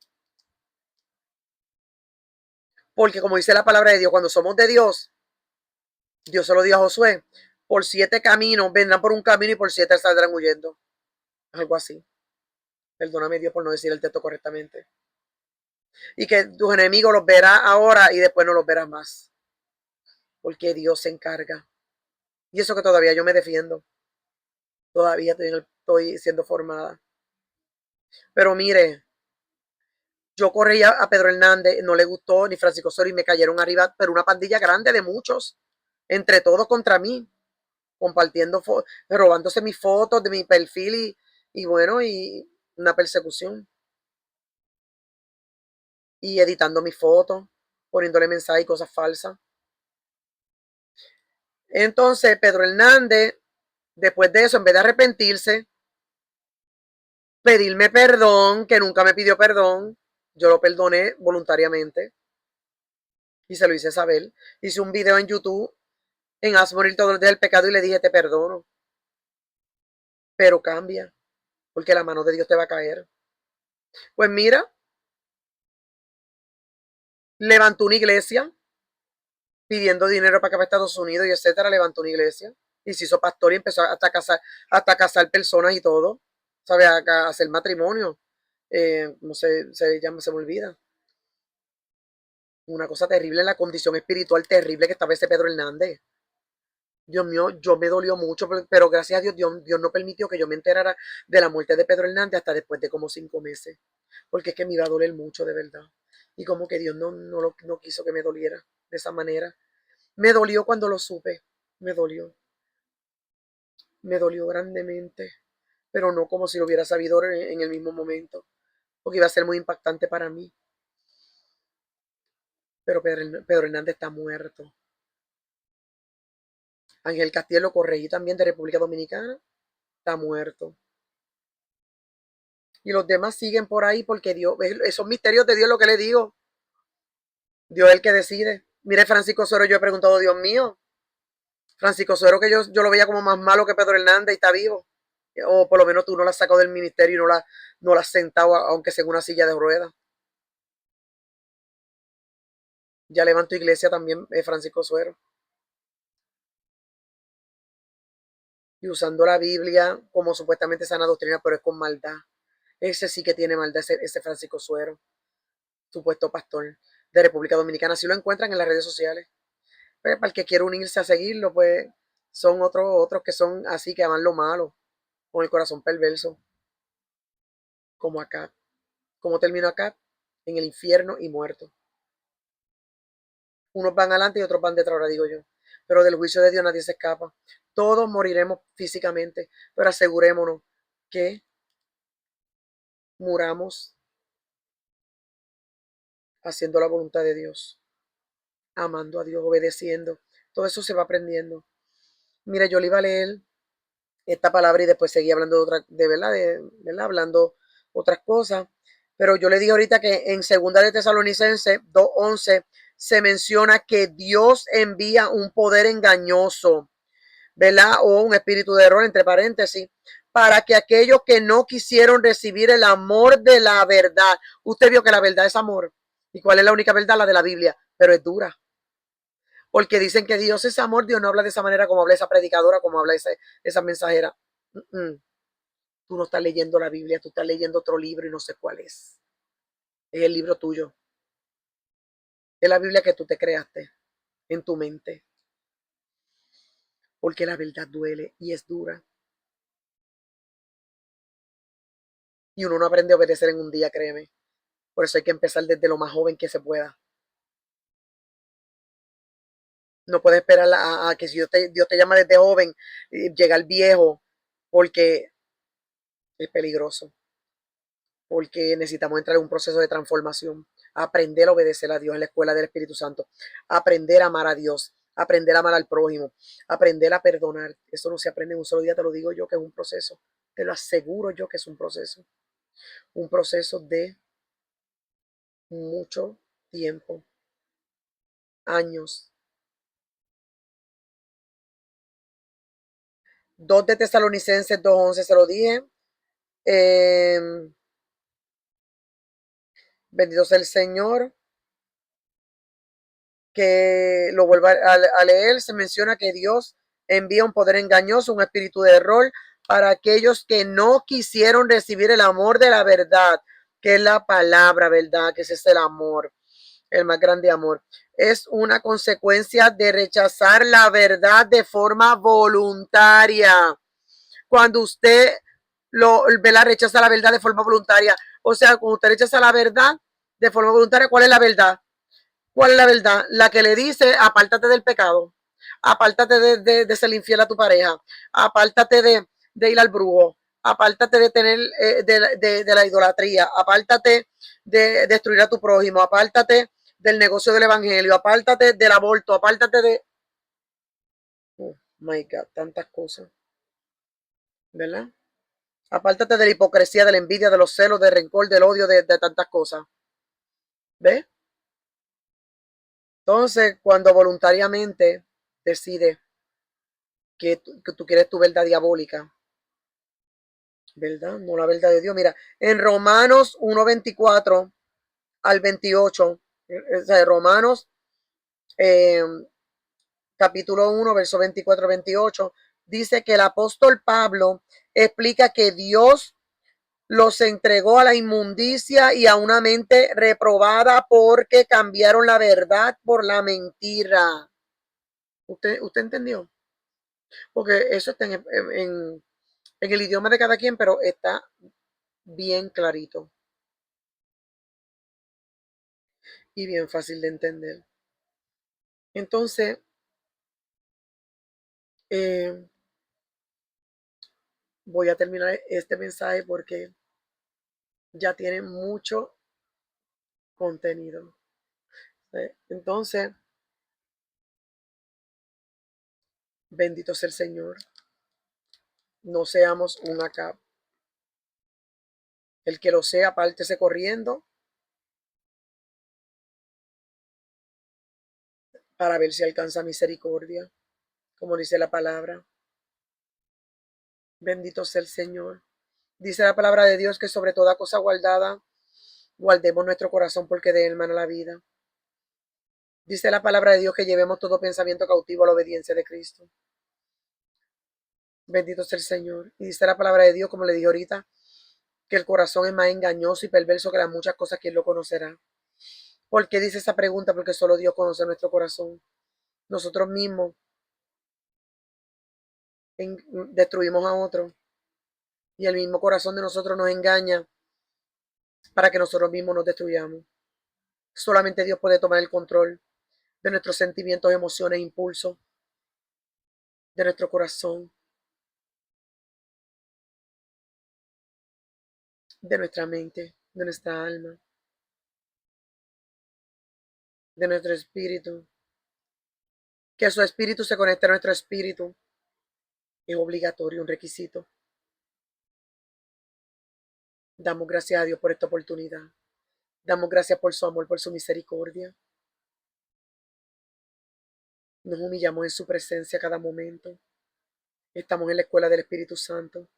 Porque como dice la palabra de Dios, cuando somos de Dios, Dios se lo dijo a Josué, por 7 caminos vendrán por un camino y por 7 saldrán huyendo. Algo así. Perdóname Dios por no decir el texto correctamente. Y que tus enemigos los verás ahora y después no los verás más. Porque Dios se encarga. Y eso que todavía yo me defiendo. Todavía estoy siendo formada. Pero mire, yo corrí a Pedro Hernández, no le gustó ni Francisco Osorio y me cayeron arriba, pero una pandilla grande de muchos, entre todos contra mí, compartiendo, robándose mis fotos de mi perfil y bueno, y una persecución. Y editando mis fotos, poniéndole mensajes y cosas falsas. Entonces, Pedro Hernández, después de eso, en vez de arrepentirse, pedirme perdón, que nunca me pidió perdón, yo lo perdoné voluntariamente y se lo hice saber. Hice un video en YouTube, en Haz morir todo el pecado y le dije, te perdono, pero cambia, porque la mano de Dios te va a caer. Pues mira, levantó una iglesia pidiendo dinero para acá para Estados Unidos y etcétera, levantó una iglesia y se hizo pastor y empezó hasta casar personas y todo, ¿sabes? A hacer matrimonio. ¿Cómo se llama? Se me olvida. Una cosa terrible en la condición espiritual terrible que estaba ese Pedro Hernández. Dios mío, yo me dolió mucho, pero gracias a Dios, Dios no permitió que yo me enterara de la muerte de Pedro Hernández hasta después de como 5 meses. Porque es que me iba a doler mucho, de verdad. Y como que Dios no quiso que me doliera de esa manera. Me dolió cuando lo supe. Me dolió. Me dolió grandemente. Pero no como si lo hubiera sabido en el mismo momento. Porque iba a ser muy impactante para mí. Pero Pedro Hernández está muerto. Ángel Castillo lo corregí también de República Dominicana. Está muerto. Y los demás siguen por ahí porque Dios, esos misterios de Dios, lo que le digo, Dios es el que decide. Mire, Francisco Suero, yo he preguntado, Dios mío, Francisco Suero, que yo lo veía como más malo que Pedro Hernández y está vivo. O por lo menos tú no la has sacado del ministerio y no la has sentado, aunque sea en una silla de ruedas. Ya levantó iglesia también Francisco Suero. Y usando la Biblia como supuestamente sana doctrina, pero es con maldad. Ese sí que tiene maldad, ese Francisco Suero, supuesto pastor de República Dominicana. Si lo encuentran en las redes sociales. Pues, para el que quiera unirse a seguirlo, pues son otros que son así, que aman lo malo, con el corazón perverso, como acá. Como terminó acá, en el infierno y muerto. Unos van adelante y otros van detrás, ahora digo yo. Pero del juicio de Dios nadie se escapa. Todos moriremos físicamente, pero asegurémonos que muramos haciendo la voluntad de Dios, amando a Dios, obedeciendo. Todo eso se va aprendiendo. Mira, yo le iba a leer esta palabra y después seguí hablando de verdad, hablando otras cosas. Pero yo le dije ahorita que en segunda de Tesalonicenses 2:11 se menciona que Dios envía un poder engañoso, ¿verdad? O un espíritu de error, entre paréntesis, para que aquellos que no quisieron recibir el amor de la verdad, usted vio que la verdad es amor. ¿Y cuál es la única verdad? La de la Biblia, pero es dura. Porque dicen que Dios es amor, Dios no habla de esa manera como habla esa predicadora, como habla esa mensajera. Tú no estás leyendo la Biblia, tú estás leyendo otro libro y no sé cuál es. Es el libro tuyo. Es la Biblia que tú te creaste en tu mente. Porque la verdad duele y es dura. Y uno no aprende a obedecer en un día, créeme. Por eso hay que empezar desde lo más joven que se pueda. No puedes esperar a que si Dios te llama desde joven, llegar viejo, porque es peligroso. Porque necesitamos entrar en un proceso de transformación, aprender a obedecer a Dios en la escuela del Espíritu Santo, aprender a amar a Dios, aprender a amar al prójimo, aprender a perdonar. Eso no se aprende en un solo día, te lo digo yo que es un proceso, te lo aseguro yo que es un proceso de mucho tiempo, años. 2 de Tesalonicenses 2:11 se lo dije. Eh, Bendito sea el Señor. Que lo vuelva a leer, se menciona que Dios envía un poder engañoso, un espíritu de error para aquellos que no quisieron recibir el amor de la verdad, que es la palabra, ¿verdad? Que ese es el amor, el más grande amor. Es una consecuencia de rechazar la verdad de forma voluntaria. Cuando usted rechaza la verdad de forma voluntaria, o sea, cuando usted rechaza la verdad de forma voluntaria, ¿cuál es la verdad? ¿Cuál es la verdad? La que le dice, apártate del pecado, apártate de ser infiel a tu pareja, apártate de ir al brujo, apártate de tener de la idolatría, apártate de destruir a tu prójimo, apártate del negocio del evangelio, apártate del aborto, apártate de... Oh my God, tantas cosas, ¿verdad? Apártate de la hipocresía, de la envidia, de los celos, del rencor, del odio, de tantas cosas. ¿Ves? Entonces, cuando voluntariamente decide que tú quieres tu verdad diabólica, ¿verdad? No la verdad de Dios. Mira, en Romanos 1:24 al 28, o sea, Romanos eh, capítulo 1, verso 24 28, dice que el apóstol Pablo explica que Dios los entregó a la inmundicia y a una mente reprobada porque cambiaron la verdad por la mentira. ¿Usted entendió? Porque eso está en el idioma de cada quien, pero está bien clarito y bien fácil de entender. Entonces, eh, voy a terminar este mensaje porque ya tiene mucho contenido. Entonces, bendito sea el Señor. No seamos un acá. El que lo sea, pártese corriendo para ver si alcanza misericordia, como dice la palabra. Bendito sea el Señor. Dice la palabra de Dios que sobre toda cosa guardada, guardemos nuestro corazón porque de él mana la vida. Dice la palabra de Dios que llevemos todo pensamiento cautivo a la obediencia de Cristo. Bendito sea el Señor. Y dice la palabra de Dios, como le dije ahorita, que el corazón es más engañoso y perverso que las muchas cosas que Él lo conocerá. ¿Por qué dice esa pregunta? Porque solo Dios conoce nuestro corazón. Nosotros mismos destruimos a otro y el mismo corazón de nosotros nos engaña para que nosotros mismos nos destruyamos. Solamente Dios puede tomar el control de nuestros sentimientos, emociones, impulsos, de nuestro corazón, de nuestra mente, de nuestra alma, de nuestro espíritu. Que su espíritu se conecte a nuestro espíritu es obligatorio, un requisito. Damos gracias a Dios por esta oportunidad. Damos gracias por su amor, por su misericordia. Nos humillamos en su presencia cada momento. Estamos en la escuela del Espíritu Santo.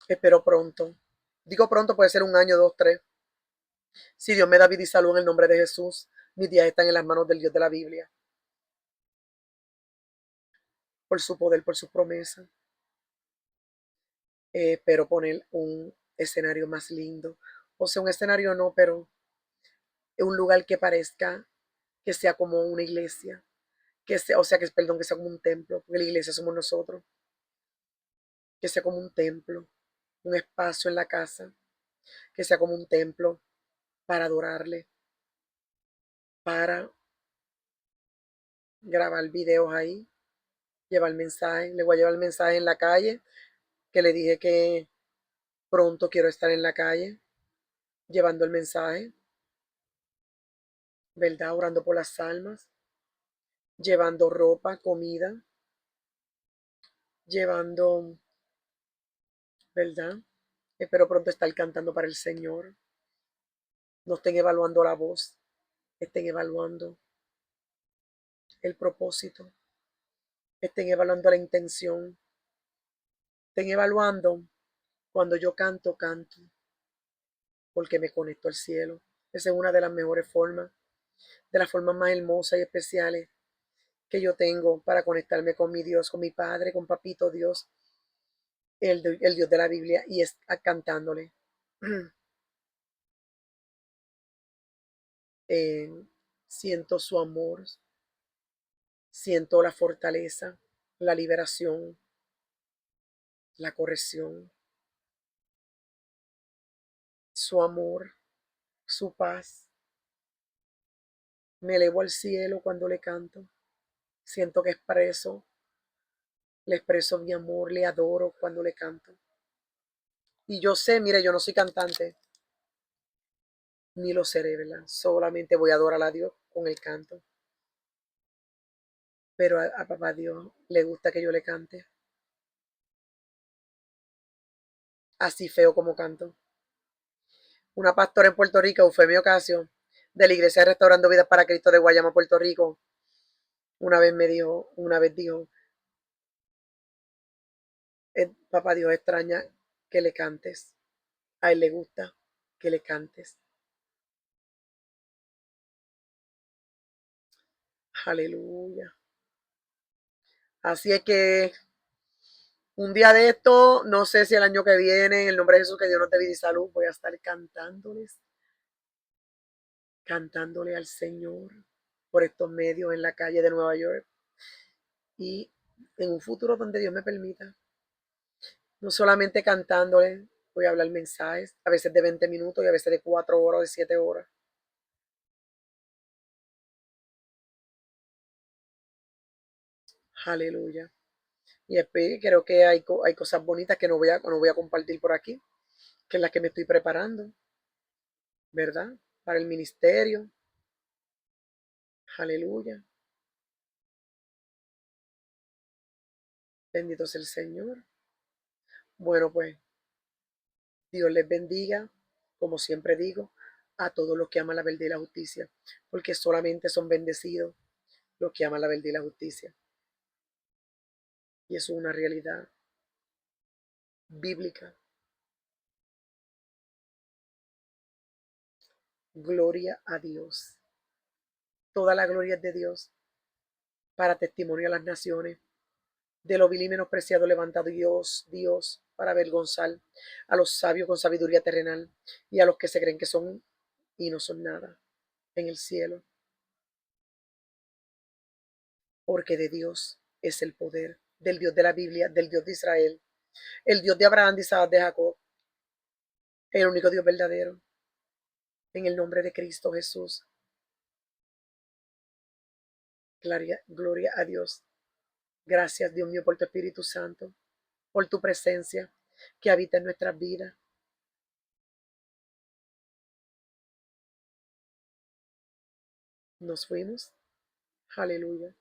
Espero pronto. Digo pronto, puede ser un año, dos, tres. Si Dios me da vida y salud en el nombre de Jesús, mis días están en las manos del Dios de la Biblia. Por su poder, por su promesa. Espero poner un escenario más lindo. O sea, un escenario no, pero un lugar que parezca que sea como una iglesia. Que sea, o sea, perdón, que sea como un templo, porque la iglesia somos nosotros. Que sea como un templo, un espacio en la casa, que sea como un templo para adorarle, para grabar videos ahí, llevar mensaje. Le voy a llevar el mensaje en la calle, que le dije que pronto quiero estar en la calle, llevando el mensaje, ¿verdad? Orando por las almas, llevando ropa, comida, llevando, ¿verdad? Espero pronto estar cantando para el Señor. No estén evaluando la voz, estén evaluando el propósito, estén evaluando la intención, estén evaluando cuando yo canto, canto, porque me conecto al cielo. Esa es una de las mejores formas, de las formas más hermosas y especiales que yo tengo para conectarme con mi Dios, con mi Padre, con Papito Dios, el Dios de la Biblia, y es cantándole. Eh, Siento su amor, siento la fortaleza, la liberación, la corrección, su amor, su paz. Me elevo al cielo cuando le canto. Siento que le expreso mi amor, le adoro cuando le canto. Y yo sé, mire, yo no soy cantante, ni lo seré, ¿verdad? Solamente voy a adorar a Dios con el canto. Pero a papá Dios le gusta que yo le cante. Así feo como canto. Una pastora en Puerto Rico, Eufemio Ocasio, de la Iglesia Restaurando Vidas para Cristo de Guayama, Puerto Rico, una vez dijo, papá Dios extraña que le cantes. A él le gusta que le cantes. Aleluya. Así es que un día de esto, no sé si el año que viene, en el nombre de Jesús, que Dios nos dé vida y salud, voy a estar cantándole al Señor por estos medios en la calle de Nueva York. Y en un futuro donde Dios me permita, no solamente cantándole, voy a hablar mensajes, a veces de 20 minutos y a veces de 4 horas, de 7 horas. Aleluya. Y después creo que hay cosas bonitas que no voy a compartir por aquí, que es las que me estoy preparando, ¿verdad? Para el ministerio. Aleluya. Bendito sea el Señor. Bueno, pues Dios les bendiga, como siempre digo, a todos los que aman la verdad y la justicia, porque solamente son bendecidos los que aman la verdad y la justicia. Y eso es una realidad bíblica. Gloria a Dios. Toda la gloria es de Dios, para testimonio a las naciones. De lo vil y menospreciado levantado Dios, para avergonzar a los sabios con sabiduría terrenal y a los que se creen que son y no son nada en el cielo. Porque de Dios es el poder, del Dios de la Biblia, del Dios de Israel, el Dios de Abraham, de Isaac, de Jacob, el único Dios verdadero, en el nombre de Cristo Jesús. Gloria a Dios. Gracias, Dios mío, por tu Espíritu Santo, por tu presencia que habita en nuestras vidas. Nos fuimos. Aleluya.